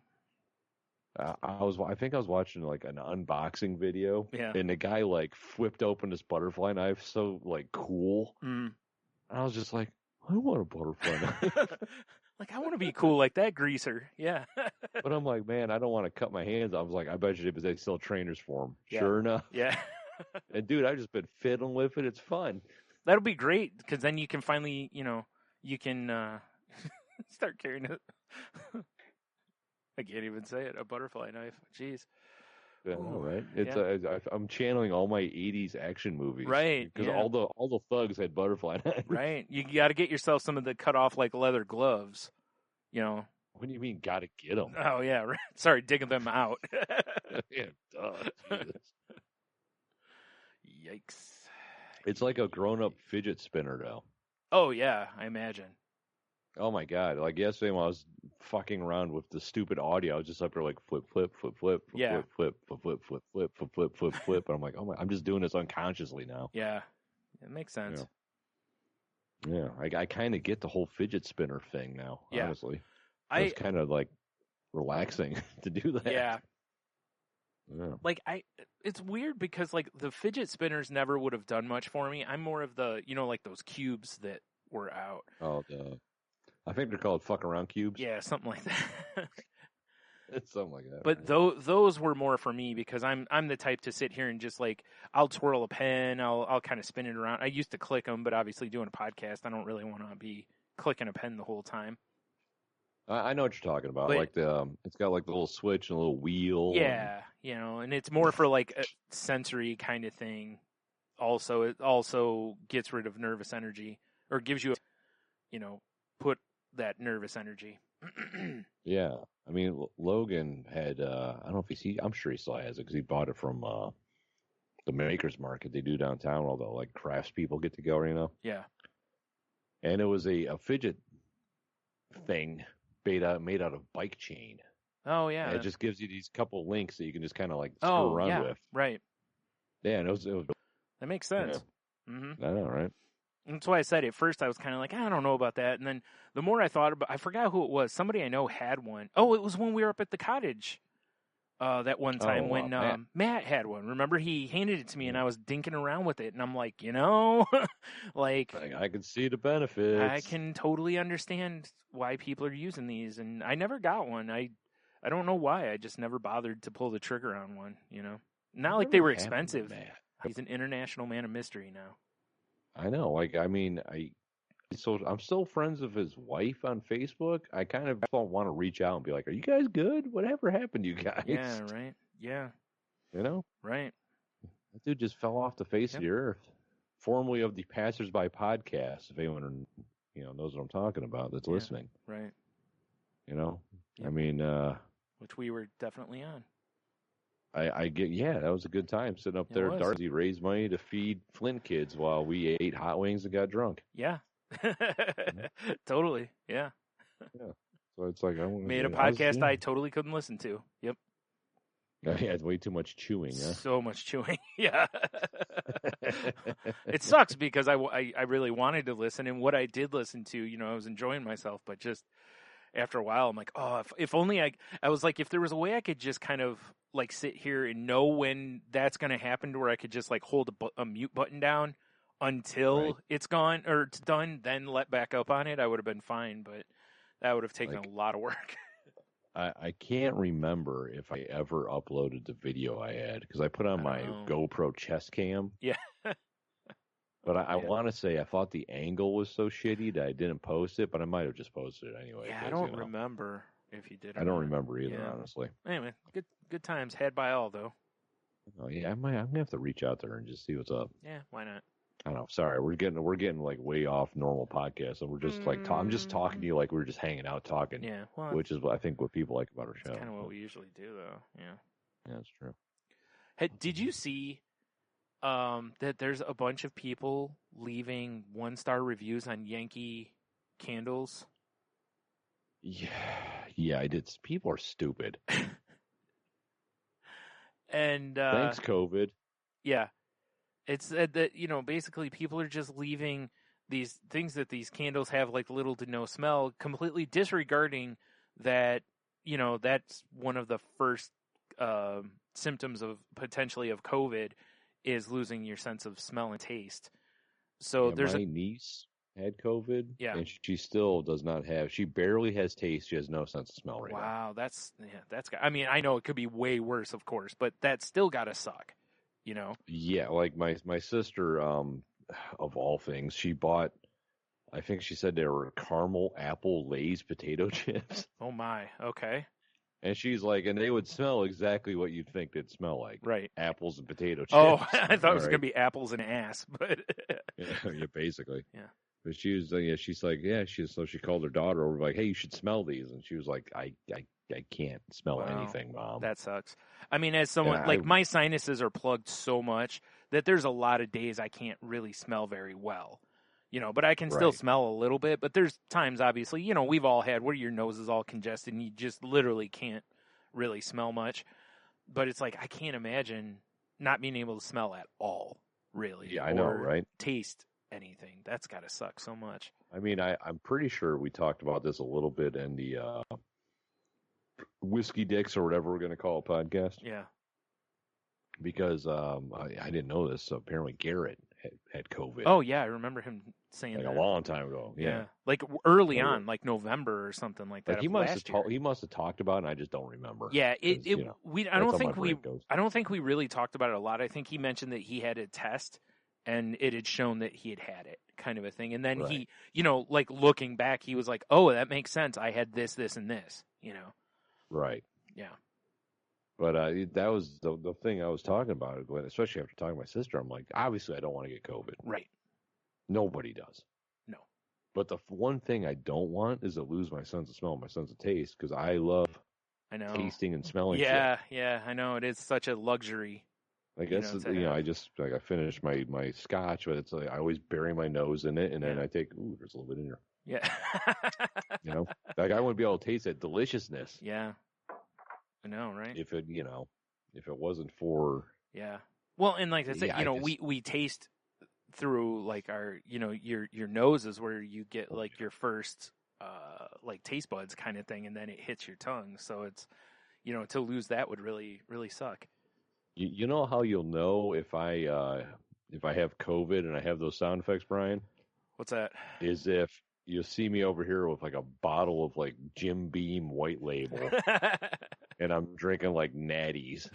I think I was watching like an unboxing video. Yeah. And the guy like flipped open this butterfly knife so like cool. Mm. And I was just like, I want a butterfly knife. Like, I want to be cool like that greaser. Yeah. But I'm like, man, I don't want to cut my hands. I was like, I bet you they sell trainers for them. Yeah. Sure enough. Yeah. And dude, I've just been fiddling with it. It's fun. That'll be great because then you can finally, you can start carrying it. I can't even say it. A butterfly knife. Jeez. Yeah, all right. I'm channeling all my '80s action movies, right? Because all the thugs had butterfly knives. Right. You got to get yourself some of the cut off like leather gloves. What do you mean? Got to get them? Oh yeah. Right. Sorry, digging them out. Yeah, duh. Jesus. Yikes. It's like a grown-up fidget spinner, though. Oh yeah, I imagine. Oh my god! Like yesterday when I was fucking around with the stupid audio, I was just up there like flip, flip, flip, flip, Yeah. flip, flip, flip, flip, flip, flip, flip, flip, flip, flip. And I'm like, oh my! I'm just doing this unconsciously now. Yeah, it makes sense. Yeah, I kind of get the whole fidget spinner thing now. Yeah. Honestly, it's kind of like relaxing to do that. Yeah. Yeah. Like it's weird because like the fidget spinners never would have done much for me. I'm more of the like those cubes that were out. Oh, I think they're called fuck around cubes. Yeah, something like that. It's something like that. But those were more for me because I'm the type to sit here and just like I'll twirl a pen, I'll kind of spin it around. I used to click them, but obviously doing a podcast, I don't really want to be clicking a pen the whole time. I know what you're talking about. But, like it's got like the little switch and a little wheel. Yeah, and it's more for like a sensory kind of thing. Also, it also gets rid of nervous energy or gives you, put that nervous energy. Yeah, I mean Logan had I don't know if I'm sure he still has it because he bought it from the Makers Market they do downtown. All the like craftspeople get together, Yeah. And it was a fidget thing made out of bike chain. Oh yeah. And it just gives you these couple links that you can just kind of like screw around with. Right. Yeah, and it was that makes sense. Yeah. Mm-hmm. I know, right? That's why I said at first I was kind of like, I don't know about that. And then the more I thought about I forgot who it was. Somebody I know had one. Oh, it was when we were up at the cottage that one time when Matt had one. Remember, he handed it to me and I was dinking around with it. And I'm like, like... I can see the benefits. I can totally understand why people are using these. And I never got one. I don't know why. I just never bothered to pull the trigger on one, Not like they were expensive. He's an international man of mystery now. I know. Like, I mean, I'm still friends with his wife on Facebook. I kind of don't want to reach out and be like, "Are you guys good? Whatever happened to you guys?" Yeah, right. Yeah. Right. That dude just fell off the face of the earth. Formerly of the Passersby podcast, if anyone knows what I'm talking about, that's listening. Right. I mean, which we were definitely on. I get, that was a good time sitting up there. Darcy raised money to feed Flint kids while we ate hot wings and got drunk. Yeah. Totally. Yeah. Yeah. So it's like, made a podcast I totally couldn't listen to. Yep. Yeah, it's way too much chewing. Huh? So much chewing. Yeah. It sucks because I really wanted to listen, and what I did listen to, I was enjoying myself, but just after a while, I'm like, oh, if only I was like, if there was a way I could just kind of like sit here and know when that's going to happen to where I could just like hold a mute button down until it's gone or it's done, then let back up on it, I would have been fine, but that would have taken a lot of work. I can't remember if I ever uploaded the video I had because I put on my GoPro chest cam. Yeah. But I want to say I thought the angle was so shitty that I didn't post it, but I might have just posted it anyway. Yeah, I don't remember if you did. I don't remember either, honestly. Anyway, good times had by all though. Oh yeah, I'm gonna have to reach out there and just see what's up. Yeah, why not? I don't know. Sorry, we're getting like way off normal podcasts, and we're just like I'm just talking to you like we're just hanging out talking. Yeah, which is what I think what people like about our show. That's kind of what we usually do, though. Yeah. Yeah, that's true. Hey, did you see that there's a bunch of people leaving 1-star reviews on Yankee candles? Yeah, I did. People are stupid. And thanks, COVID. Yeah. It's that, basically people are just leaving these things that these candles have like little to no smell, completely disregarding that, that's one of the first symptoms of potentially of COVID is losing your sense of smell and taste. So there's my niece had COVID, and she still does not have. She barely has taste. She has no sense of smell right now. Wow, that's. I mean, I know it could be way worse, of course, but that's still gotta suck. Yeah, like my sister, of all things, she bought. I think she said they were caramel apple Lay's potato chips. Oh my, okay. And she's like, and they would smell exactly what you'd think they'd smell like. Right. Apples and potato chips. Oh, I thought it was going to be apples and ass, but. yeah, basically. Yeah. But she was, she's like, so she called her daughter over, like, hey, you should smell these. And she was like, I can't smell anything, Mom. That sucks. I mean, as someone, my sinuses are plugged so much that there's a lot of days I can't really smell very well. But I can still smell a little bit. But there's times, obviously, we've all had where your nose is all congested and you just literally can't really smell much. But it's like, I can't imagine not being able to smell at all, really. Yeah, I know, right? Taste anything. That's got to suck so much. I mean, I'm pretty sure we talked about this a little bit in the Whiskey Dicks or whatever we're going to call it podcast. Yeah. Because I didn't know this. So apparently Garrett had COVID. Oh, yeah. I remember him saying that. A long time ago. Yeah. Like early on, like November or something like that. He must have talked about it, and I just don't remember. Yeah. I don't think we really talked about it a lot. I think he mentioned that he had a test and it had shown that he had it, kind of a thing. And then he, like looking back, he was like, oh, that makes sense. I had this, this, and this, Right. Yeah. But that was the thing I was talking about, especially after talking to my sister. I'm like, obviously, I don't want to get COVID. Right. Nobody does. No. But the one thing I don't want is to lose my sense of smell, my sense of taste, because I love tasting and smelling shit. Yeah, I know. It is such a luxury. I guess, I finished my scotch, but it's like I always bury my nose in it, and then I take, there's a little bit in here. Yeah. Like I wouldn't be able to taste that deliciousness. Yeah. I know, right? If it wasn't for. Yeah. Well, and like I said, we taste through like our, your nose is where you get like your first, like taste buds kind of thing. And then it hits your tongue. So it's, to lose that would really, really suck. You know how you'll know if I have COVID and I have those sound effects, Brian? What's that? Is if you see me over here with like a bottle of like Jim Beam White Label and I'm drinking like natties.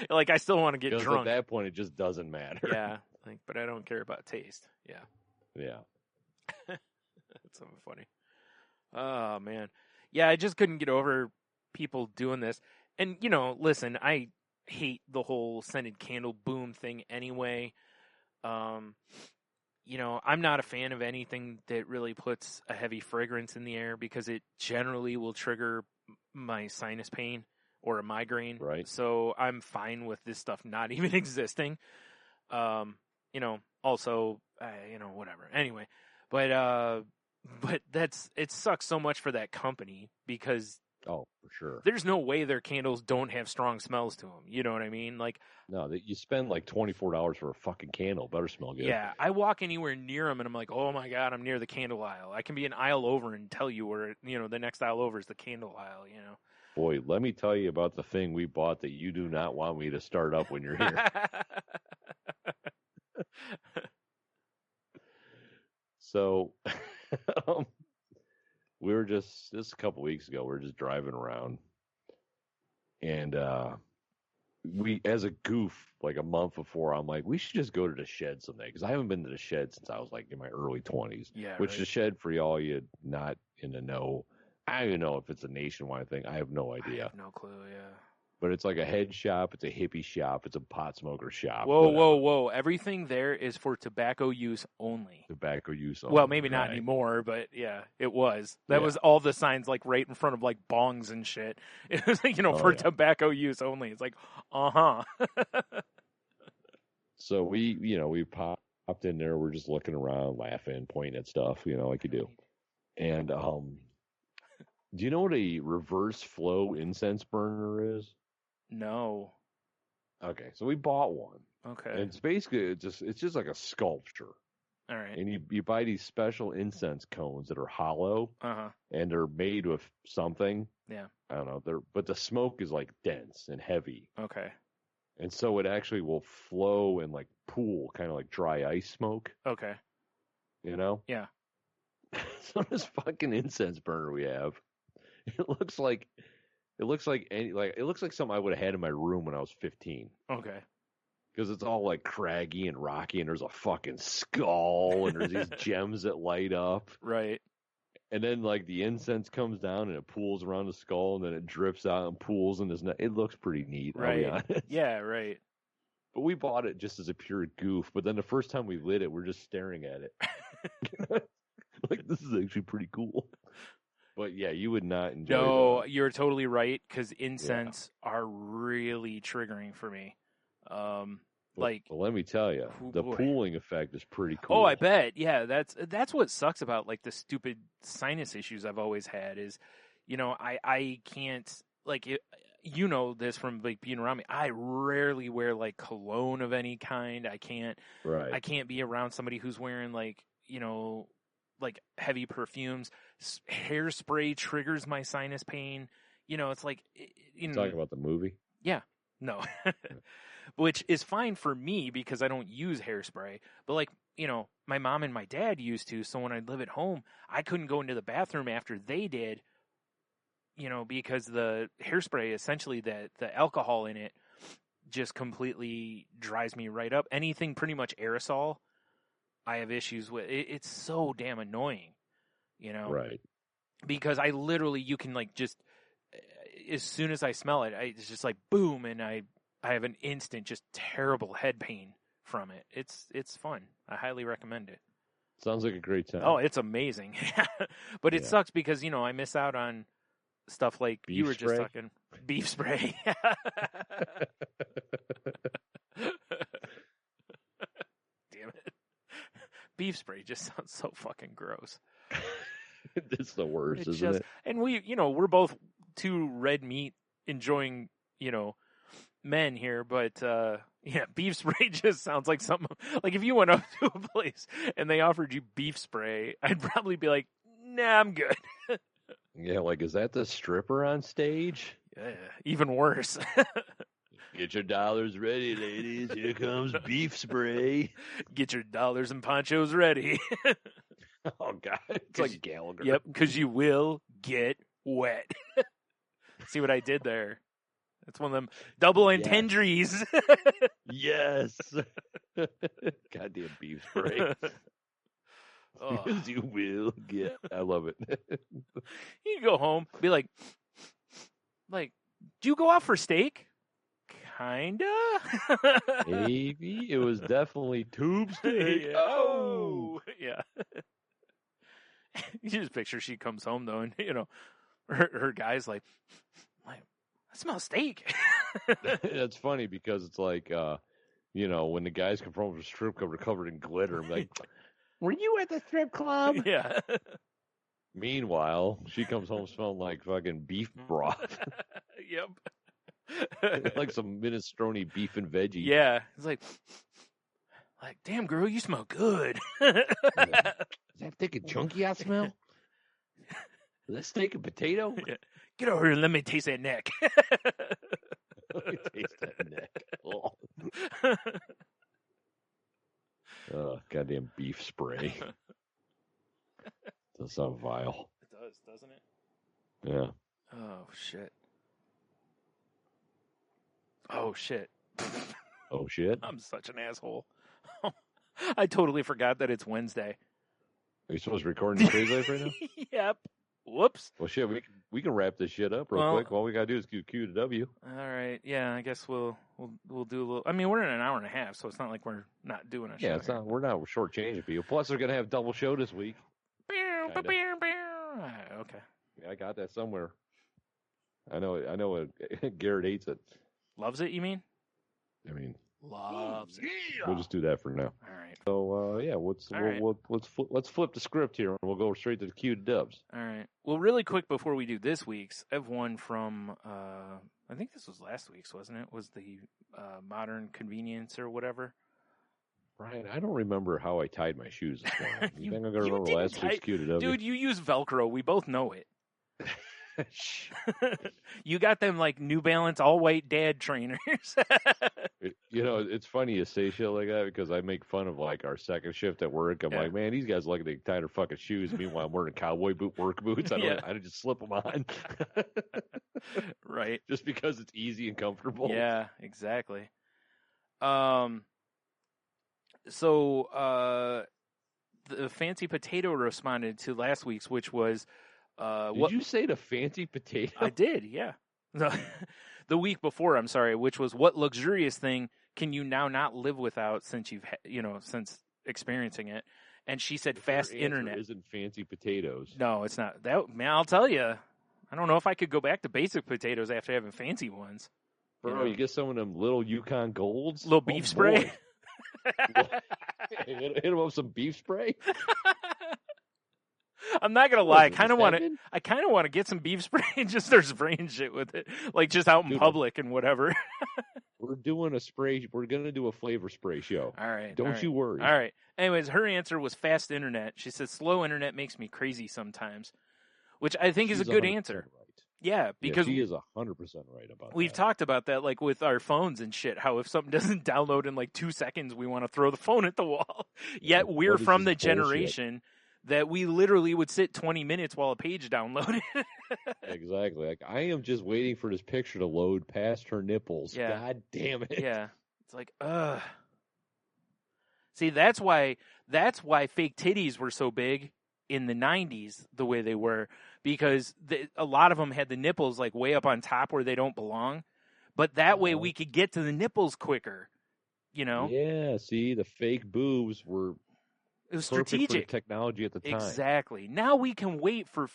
Like I still want to get drunk. At that point, it just doesn't matter. Yeah. But I don't care about taste. Yeah. Yeah. That's something funny. Oh man. Yeah. I just couldn't get over people doing this. And listen, I hate the whole scented candle boom thing anyway. I'm not a fan of anything that really puts a heavy fragrance in the air because it generally will trigger my sinus pain or a migraine. Right. So I'm fine with this stuff not even existing. Also, whatever. Anyway, but it sucks so much for that company because. Oh, for sure. There's no way their candles don't have strong smells to them. You know what I mean? Like, no, you spend like $24 for a fucking candle. Better smell good. Yeah, I walk anywhere near them and I'm like, oh my God, I'm near the candle aisle. I can be an aisle over and tell you where, the next aisle over is the candle aisle, Boy, let me tell you about the thing we bought that you do not want me to start up when you're here. So, we were just a couple weeks ago. We were just driving around, and we, as a goof, like a month before, I'm like, we should just go to the shed someday because I haven't been to the shed since I was like in my early 20s. Yeah, which the shed, for y'all you not in the know, I don't even know if it's a nationwide thing. I have no idea. I have no clue. Yeah. But it's like a head shop. It's a hippie shop. It's a pot smoker shop. Whoa. Everything there is for tobacco use only. Tobacco use only. Well, maybe not anymore, but yeah, it was. That was all the signs like right in front of like bongs and shit. It was like, for tobacco use only. It's like, So we popped in there. We're just looking around, laughing, pointing at stuff, like you do. And do you know what a reverse flow incense burner is? No. Okay, so we bought one. Okay. And it's basically it's just like a sculpture. All right. And you buy these special incense cones that are hollow. And they're made with something. Yeah. I don't know. But the smoke is like dense and heavy. Okay. And so it actually will flow and like pool, kind of like dry ice smoke. Okay. Yeah. So this fucking incense burner we have, it looks like something I would have had in my room when I was 15. Okay. Because it's all like craggy and rocky, and there's a fucking skull, and there's these gems that light up. Right. And then, like, the incense comes down and it pools around the skull, and then it drips out and pools in his neck. It looks pretty neat, I'll be honest. Yeah, right. But we bought it just as a pure goof. But then the first time we lit it, we're just staring at it. Like, this is actually pretty cool. But, yeah, you would not enjoy it. No, you're totally right, because incense are really triggering for me. Like, well, let me tell you, the pooling effect is pretty cool. Oh, I bet. Yeah, that's what sucks about like the stupid sinus issues I've always had is, I can't like it, this from like being around me. I rarely wear like cologne of any kind. I can't be around somebody who's wearing like heavy perfumes. Hairspray triggers my sinus pain. It's like talking about the movie. Yeah. No. Which is fine for me because I don't use hairspray. But like, my mom and my dad used to, so when I'd live at home, I couldn't go into the bathroom after they did, because the hairspray, essentially the alcohol in it just completely dries me right up. Anything pretty much aerosol, I have issues with. It's so damn annoying, Right. Because I literally, you can like just, as soon as I smell it, it's just like boom, and I have an instant, just terrible head pain from it. It's fun. I highly recommend it. Sounds like a great time. Oh, it's amazing. But it sucks because, I miss out on stuff like beef you were spray? just talking. Beef spray. Damn it. Beef spray just sounds so fucking gross. It's the worst, isn't it? And we're both two red meat enjoying, men here, but beef spray just sounds like something like if you went up to a place and they offered you beef spray, I'd probably be like, nah, I'm good. Yeah, like, is that the stripper on stage? Yeah, even worse. Get your dollars ready, ladies. Here comes beef spray. Get your dollars and ponchos ready. Oh, God. It's like Gallagher. Yep, because you will get wet. See what I did there? That's one of them double entendres. Yes. Goddamn beef spray. Oh. Yes, you will get. I love it. You go home, be like, do you go out for steak? Kinda. Maybe. It was definitely tube steak. Yeah. Oh, yeah. You just picture she comes home though, and her guy's like, I smell steak. That's funny because it's like, when the guys come from a strip club covered in glitter, I'm like, were you at the strip club? Yeah. Meanwhile, she comes home smelling like fucking beef broth. Yep. Like some minestrone beef and veggie. Yeah. It's like, damn girl, you smell good. Is that thick and chunky I smell? Is that steak and potato? Yeah. Get over here and let me taste that neck. Let me taste that neck. Oh, goddamn beef spray. Does sound vile. It does, doesn't it? Yeah. Oh, shit. Oh, shit. Oh, shit? I'm such an asshole. I totally forgot that it's Wednesday. Are you supposed to record in Crazy Life right now? Yep. Whoops. Well, shit, we can wrap this shit up real quick. All we gotta do is do Q to W. All right. Yeah, I guess we'll do a little. I mean, we're in an hour and a half, so it's not like we're not doing a show. Yeah, it's not. We're not shortchanging people. Plus, they're gonna have double show this week. Okay. Yeah, I got that somewhere. I know. Garrett hates it. Loves it, you mean? I mean, loves it. We'll just do that for now. All right. So yeah, let's flip the script here, and we'll go straight to the Q to Dubs. All right. Well, really quick before we do this week's, I have one from I think this was last week's, wasn't it? Was the Modern Convenience or whatever? Brian, I don't remember how I tied my shoes this morning. You think I'm gonna remember last week's Q to W? Dude, you use Velcro. We both know it. You got them like New Balance all white dad trainers. It's funny you say shit like that because I make fun of like our second shift at work. I'm like, man, these guys look like they tied their fucking shoes. Meanwhile, I'm wearing cowboy work boots. I just slip them on. Right. Just because it's easy and comfortable. Yeah, exactly. So the Fancy Potato responded to last week's, which was Did you say the Fancy Potato? I did, yeah. The week before, I'm sorry, which was what luxurious thing can you now not live without since you've since experiencing it? And she said fast internet. Isn't Fancy Potatoes? No, it's not. That man, I'll tell you. I don't know if I could go back to basic potatoes after having fancy ones. Bro, you get some of them little Yukon Golds. Little beef spray. Hit them up with some beef spray. I'm not gonna lie. I kind of want to get some beef spray and just start spraying shit with it, like just out in public and whatever. We're doing a spray. We're gonna do a flavor spray show. All right. Don't you worry. All right. Anyways, her answer was fast internet. She said slow internet makes me crazy sometimes, which I think is a good answer. Right. Yeah, because she is 100% right about that. We've talked about that, like with our phones and shit. How if something doesn't download in like 2 seconds, we want to throw the phone at the wall. Yet we're from the generation that we literally would sit 20 minutes while a page downloaded. Exactly. Like I am just waiting for this picture to load past her nipples. Yeah. God damn it. Yeah. It's like, ugh. See, that's why fake titties were so big in the 90s the way they were, because a lot of them had the nipples like way up on top where they don't belong. But that way we could get to the nipples quicker, Yeah, see, the fake boobs were strategic for technology at the time. Exactly. Now we can wait for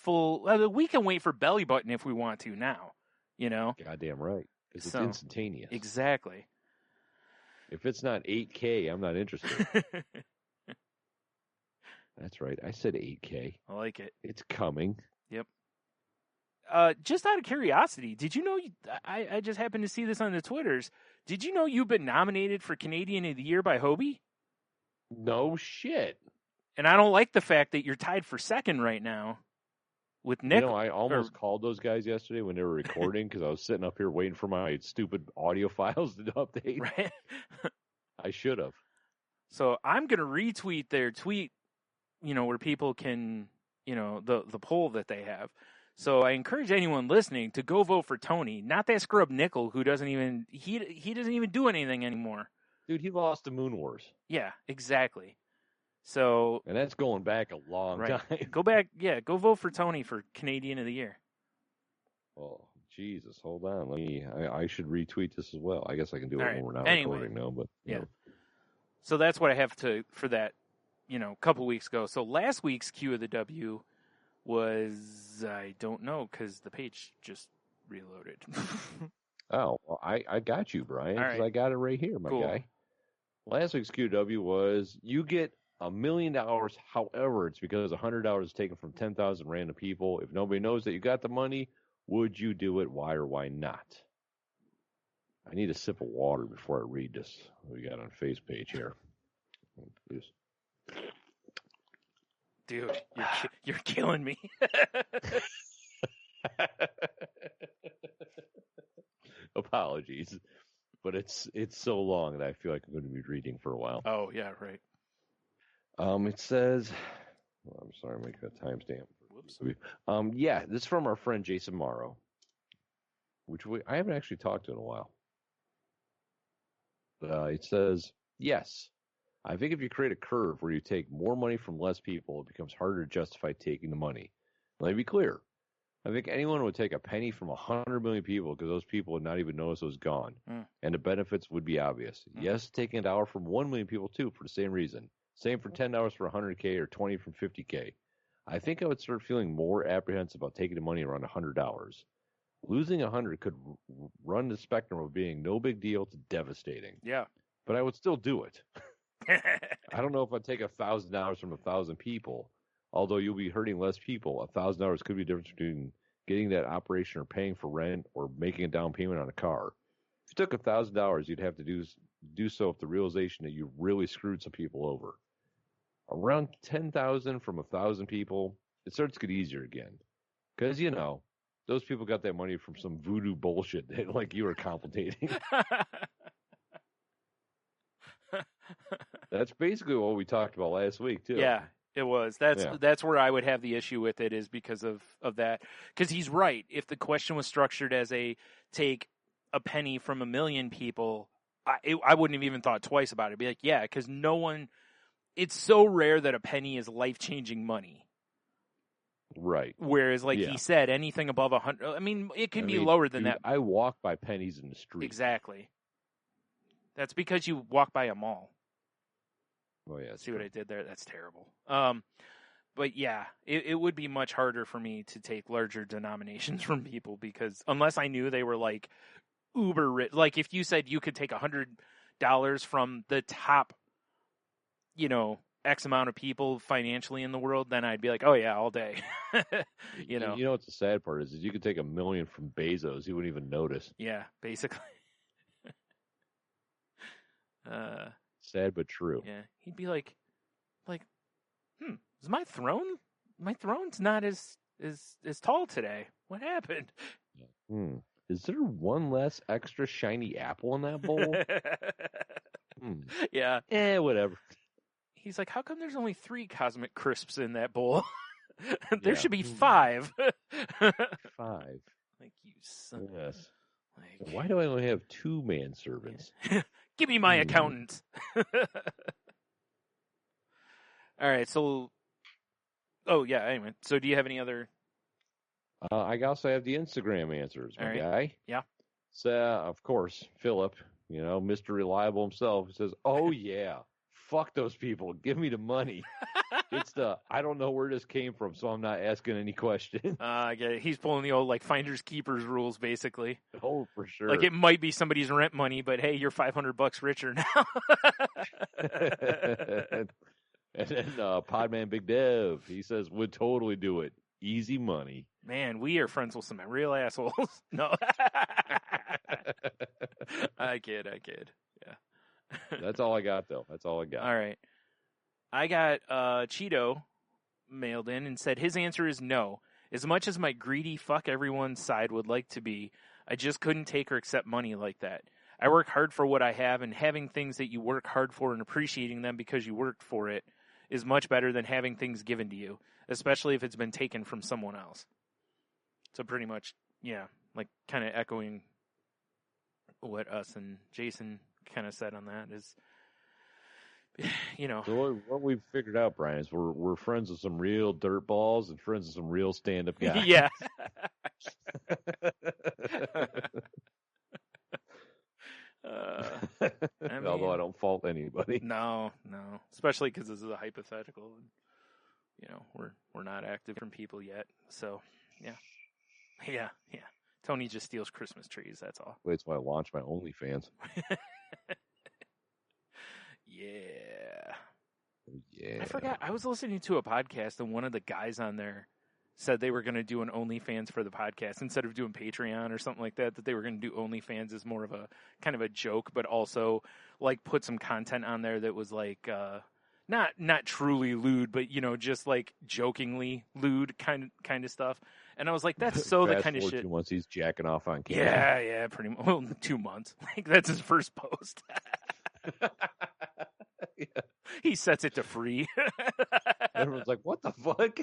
we can wait for belly button if we want to now, Goddamn right. Because it's instantaneous. Exactly. If it's not 8K, I'm not interested. That's right. I said 8K. I like it. It's coming. Yep. Just out of curiosity, did you know? I just happened to see this on the Twitters. Did you know you've been nominated for Canadian of the Year by Hobie? No shit. And I don't like the fact that you're tied for second right now with Nick. I almost called those guys yesterday when they were recording because I was sitting up here waiting for my stupid audio files to update. Right. I should have. So I'm going to retweet their tweet, where people can, the poll that they have. So I encourage anyone listening to go vote for Tony, not that scrub Nickel who doesn't even do anything anymore. Dude, he lost to Moon Wars. Yeah, exactly. So, and that's going back a long time. Go back, go vote for Tony for Canadian of the Year. Oh, Jesus, hold on. I should retweet this as well. I guess I can do it when we're not recording now, but yeah. So that's what I have for that, a couple weeks ago. So last week's Q of the W was, I don't know, because the page just reloaded. Oh, well, I got you, Brian, because I got it right here, my guy. Last week's QW was you get $1 million. However, it's because $100 is taken from 10,000 random people. If nobody knows that you got the money, would you do it? Why or why not? I need a sip of water before I read this. We got on face page here. Please. Dude, you're killing me. Apologies, but it's so long that I feel like I'm going to be reading for a while. Oh yeah, right. It says, I'm sorry, I'm making a timestamp. Whoops. This is from our friend Jason Morrow, which I haven't actually talked to in a while. It says, yes, I think if you create a curve where you take more money from less people, it becomes harder to justify taking the money. Let me be clear. I think anyone would take a penny from 100 million people because those people would not even notice it was gone. And the benefits would be obvious. Yes, taking $1 from 1 million people, too, for the same reason. Same for $10 for 100K or 20 from 50K. I think I would start feeling more apprehensive about taking the money around $100. Losing 100 could run the spectrum of being no big deal to devastating. Yeah. But I would still do it. I don't know if I'd take $1,000 from 1,000 people. Although you'll be hurting less people, $1,000 could be the difference between getting that operation or paying for rent or making a down payment on a car. If you took $1,000, you'd have to do so with the realization that you really screwed some people over. Around 10,000 from 1,000 people, it starts to get easier again. Because, those people got that money from some voodoo bullshit that, like, you were contemplating. That's basically what we talked about last week, too. Yeah. It was. That's where I would have the issue with it, is because of that. Because he's right. If the question was structured as take a penny from 1 million people, I wouldn't have even thought twice about it. It'd be like, yeah, because no one, it's so rare that a penny is life-changing money. Right. Whereas, like he said, anything above 100, I mean, it can be lower than that. I walk by pennies in the street. Exactly. That's because you walk by a mall. Oh, yeah. See what I did there? That's terrible. But yeah, it would be much harder for me to take larger denominations from people because unless I knew they were like uber rich, like if you said you could take $100 from the top, X amount of people financially in the world, then I'd be like, oh yeah, all day. You know what the sad part is you could take $1 million from Bezos, he wouldn't even notice. Yeah, basically. Sad but true. Yeah, he'd be like, is my throne's not as tall today. What happened? Is there one less extra shiny apple in that bowl? Yeah. Whatever. He's like, how come there's only 3 Cosmic Crisps in that bowl? There should be 5. 5. Like, you son. Yes. Like, why do I only have 2 manservants? Give me my accountant. All right, so... Oh, yeah, anyway. So do you have any other... I also have the Instagram answers, my guy. Yeah. So, of course, Philip, Mr. Reliable himself, says, oh, yeah, fuck those people. Give me the money. It's I don't know where this came from, so I'm not asking any questions. I get it. He's pulling the old, finders keepers rules, basically. Oh, for sure. Like, it might be somebody's rent money, but hey, you're $500 richer now. And then Podman Big Dev, he says, would totally do it. Easy money. Man, we are friends with some real assholes. No. I kid. Yeah. That's all I got, though. That's all I got. All right. I got Cheeto mailed in and said his answer is no. As much as my greedy fuck everyone side would like to be, I just couldn't take or accept money like that. I work hard for what I have, and having things that you work hard for and appreciating them because you worked for it is much better than having things given to you, especially if it's been taken from someone else. So pretty much, kind of echoing what us and Jason kind of said on that is, So what we've figured out, Brian, is we're friends with some real dirt balls and friends with some real stand-up guys. Yeah. Although I don't fault anybody. No. Especially because this is a hypothetical. We're not active from people yet. So, yeah. Tony just steals Christmas trees. That's all. Wait till I launch my OnlyFans. Yeah. I forgot. I was listening to a podcast, and one of the guys on there said they were going to do an OnlyFans for the podcast instead of doing Patreon or something like that. That they were going to do OnlyFans as more of a kind of a joke, but also put some content on there that was not truly lewd, but just jokingly lewd kind of stuff. And I was like, that's so the kind of shit. Once he's jacking off on camera. Yeah, pretty much. Well, 2 months. That's his first post. Yeah. He sets it to free. Everyone's like, what the fuck?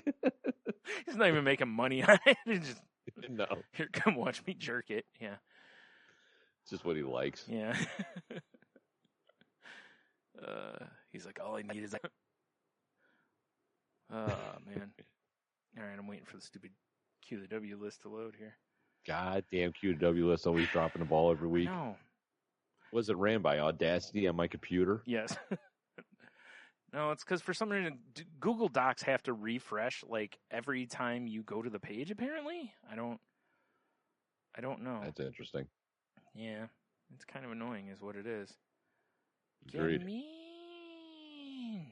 He's not even making money on it. He's just, no. Here, come watch me jerk it. Yeah. It's just what he likes. Yeah. He's like, all I need is oh, man. All right, I'm waiting for the stupid Q the W list to load here. Goddamn Q the W list always dropping the ball every week. No. Was it ran by Audacity on my computer? Yes. No, it's because for some reason Google Docs have to refresh every time you go to the page. Apparently, I don't know. That's interesting. Yeah, it's kind of annoying, is what it is. Agreed. Get mean.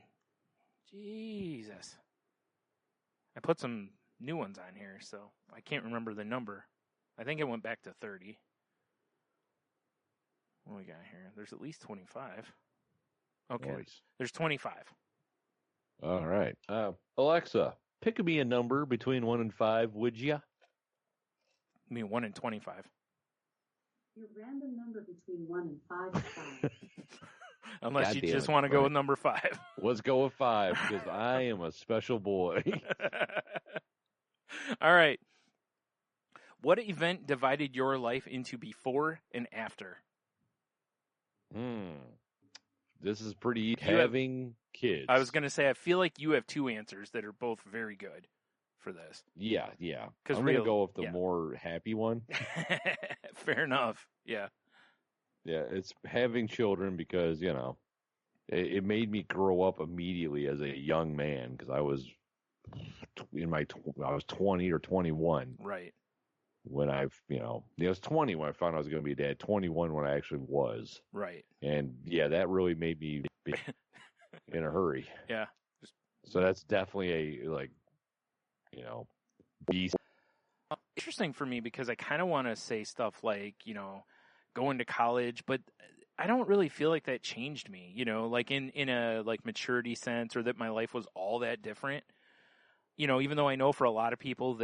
Jesus. I put some new ones on here, so I can't remember the number. I think it went back to 30. What we got here? There's at least 25. Okay. Nice. There's 25. All right. Alexa, pick me a number between 1 and 5, would ya? I mean 1 and 25. Your random number between 1 and 5 is 5. Unless you just want to go with number 5. Let's go with 5, because I am a special boy. All right. What event divided your life into before and after? This is pretty easy. You Having kids. I was going to say, I feel like you have two answers that are both very good for this. Yeah. Because I'm going to go with the more happy one. Fair enough. Yeah. Yeah, it's having children because, you know, it made me grow up immediately as a young man because I was I was 20 or 21. Right. When I was 20 when I found I was going to be a dad, 21 when I actually was. Right. And yeah, that really made me be in a hurry. Yeah. So that's definitely a, like, you know, beast. Interesting for me because I kind of want to say stuff like, you know, going to college, but I don't really feel like that changed me, you know, like in a like maturity sense or that my life was all that different. You know, even though I know for a lot of people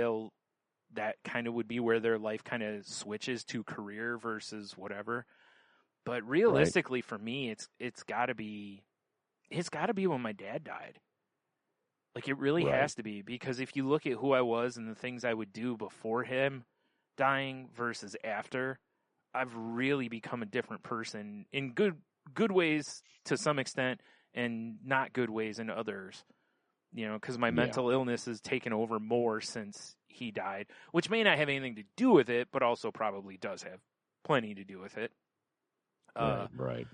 that kind of would be where their life kind of switches to career versus whatever. But realistically for me, it's got to be when my dad died. Like it really has to be, because if you look at who I was and the things I would do before him dying versus after, I've really become a different person in good ways to some extent and not good ways in others. You know, because my mental illness has taken over more since he died, which may not have anything to do with it, but also probably does have plenty to do with it. Right.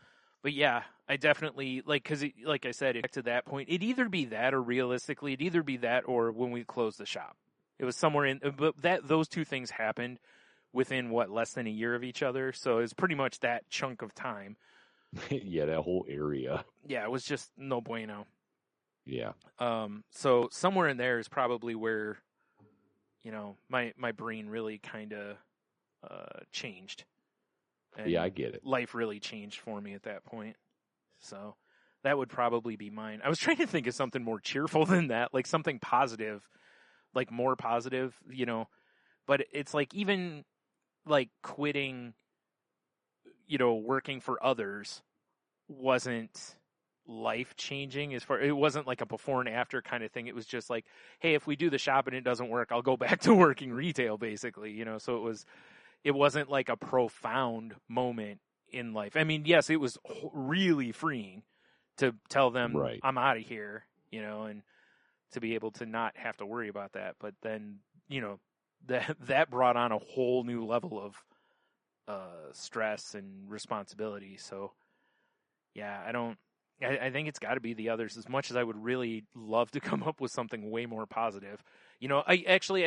But yeah, I definitely, like, because like I said, to that point, it'd either be that or realistically, it'd either be that or when we closed the shop. It was somewhere in, but those two things happened within, less than a year of each other. So it's pretty much that chunk of time. Yeah, that whole area. Yeah, it was just no bueno. Yeah. So somewhere in there is probably where, you know, my brain really kind of changed. And yeah, I get it. Life really changed for me at that point. So that would probably be mine. I was trying to think of something more cheerful than that, like something positive, like more positive, you know. But it's like even like quitting, you know, working for others wasn't life changing it wasn't like a before and after kind of thing. It was just like, hey, if we do the shop and it doesn't work, I'll go back to working retail, basically, you know. So it wasn't like a profound moment in life. I mean, yes, it was really freeing to tell them I'm out of here, you know, and to be able to not have to worry about that. But then, you know, that brought on a whole new level of stress and responsibility. So yeah, I think it's got to be the others, as much as I would really love to come up with something way more positive. You know, I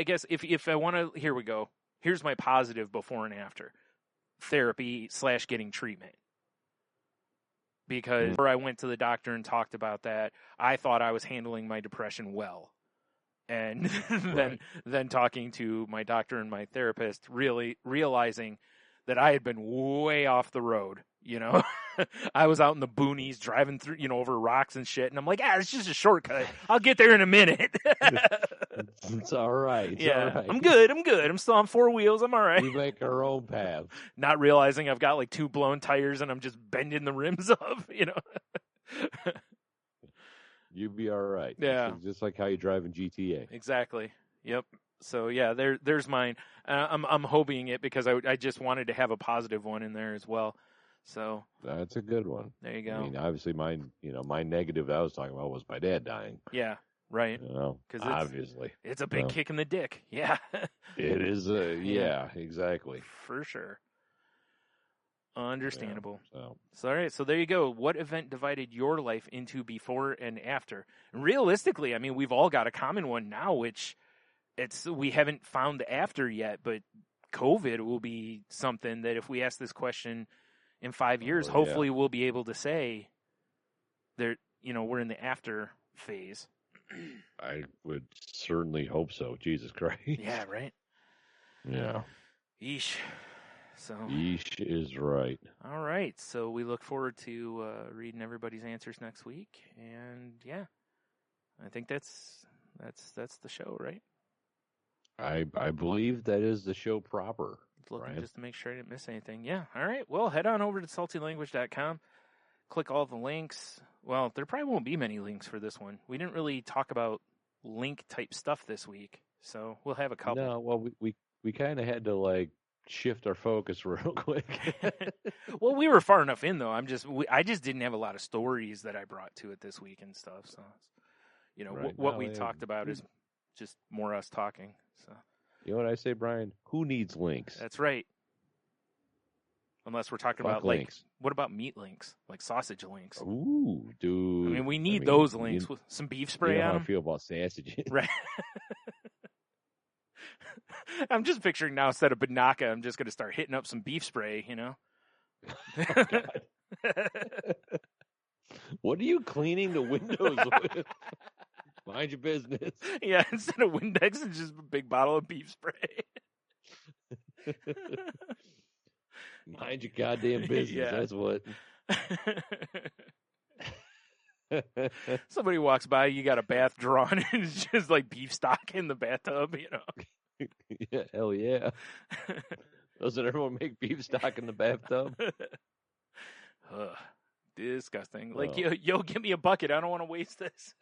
guess if I want to, here we go. Here's my positive before and after. Therapy / getting treatment. Because I went to the doctor and talked about that, I thought I was handling my depression well. And then talking to my doctor and my therapist, really realizing that I had been way off the road, you know. I was out in the boonies driving through, you know, over rocks and shit. And I'm like, it's just a shortcut. I'll get there in a minute. It's all right. It's all right. I'm good. I'm still on 4 wheels. I'm all right. We make our own path. Not realizing I've got like 2 blown tires and I'm just bending the rims up, you know. You'd be all right. Yeah. Just like how you drive in GTA. Exactly. Yep. So yeah, there's mine. I'm hoping it because I just wanted to have a positive one in there as well. So that's a good one. There you go. I mean, obviously, my negative I was talking about was my dad dying. Yeah, right. You know, because obviously it's a big kick in the dick. Yeah, it is. Yeah, exactly. For sure. Understandable. Yeah, so all right. So there you go. What event divided your life into before and after? And realistically, I mean, we've all got a common one now, which we haven't found the after yet, but COVID will be something that if we ask this question in 5 years, hopefully we'll be able to say we're in the after phase. I would certainly hope so. Jesus Christ. Yeah, right? Yeah. Yeesh. So. Yeesh is right. All right. So we look forward to reading everybody's answers next week. And yeah, I think that's the show, right? I believe that is the show proper. Looking just to make sure I didn't miss anything. Yeah. All right. Well, head on over to saltylanguage.com. Click all the links. Well, there probably won't be many links for this one. We didn't really talk about link type stuff this week, so we'll have a couple. No, well, we kind of had to shift our focus real quick. Well, we were far enough in though. I just didn't have a lot of stories that I brought to it this week and stuff. So, Right. what we talked about is just more us talking. So, you know what I say, Brian? Who needs links? That's right. Unless we're talking about links. What about meat links, like sausage links? Ooh, dude. I mean, we need those links with some beef spray on them. How I feel about sausages. Right. I'm just picturing now, instead of Banaka, I'm just going to start hitting up some beef spray, Oh, God. What are you cleaning the windows with? Mind your business. Yeah, instead of Windex, it's just a big bottle of beef spray. Mind your goddamn business. Yeah. That's what. Somebody walks by, you got a bath drawn, and it's just like beef stock in the bathtub, Yeah, hell yeah. Doesn't everyone make beef stock in the bathtub? Ugh, disgusting. Like, yo, give me a bucket. I don't want to waste this.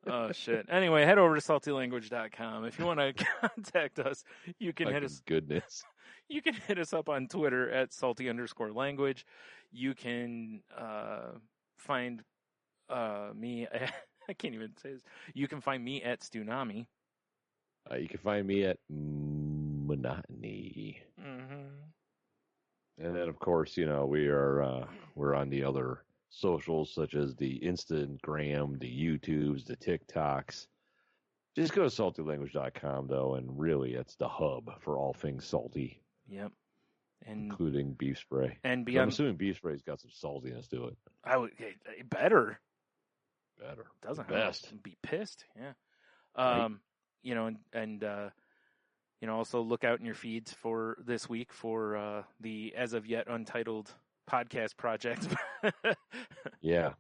Oh, shit. Anyway, head over to saltylanguage.com. If you want to contact us, you can hit us. Goodness. You can hit us up on Twitter at salty_language. You can find me. I can't even say this. You can find me at Stunami. You can find me at Monotony. Mm-hmm. And then, of course, we're on the other socials such as the Instagram, the YouTubes, the TikToks. Just go to saltylanguage.com, though, and really it's the hub for all things salty. Yep. And including beef spray. And I'm assuming beef spray's got some saltiness to it. I would better. Doesn't best. Be pissed. Yeah. Right. Also look out in your feeds for this week for the as of yet untitled podcast project. Yeah.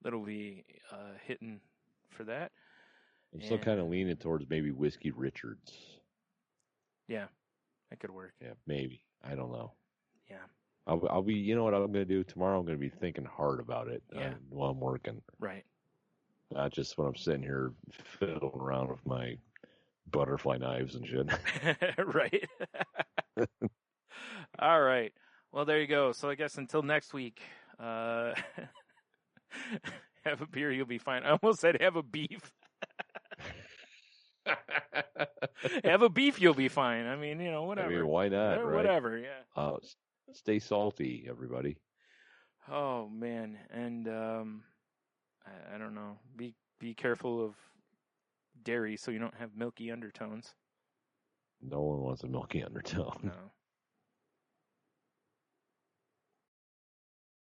That'll be hitting for that. I'm still kind of leaning towards maybe Whiskey Richards. Yeah, that could work. Yeah, maybe. I don't know. Yeah. I'll be, you know what I'm going to do? Tomorrow I'm going to be thinking hard about it while I'm working. Right. Not just when I'm sitting here fiddling around with my butterfly knives and shit. Right. All right. Well, there you go. So I guess until next week, have a beer, you'll be fine. I almost said have a beef. Have a beef, you'll be fine. I mean, whatever. I mean, why not? Right? Whatever, yeah. Stay salty, everybody. Oh man, and I don't know. Be careful of dairy so you don't have milky undertones. No one wants a milky undertone. No.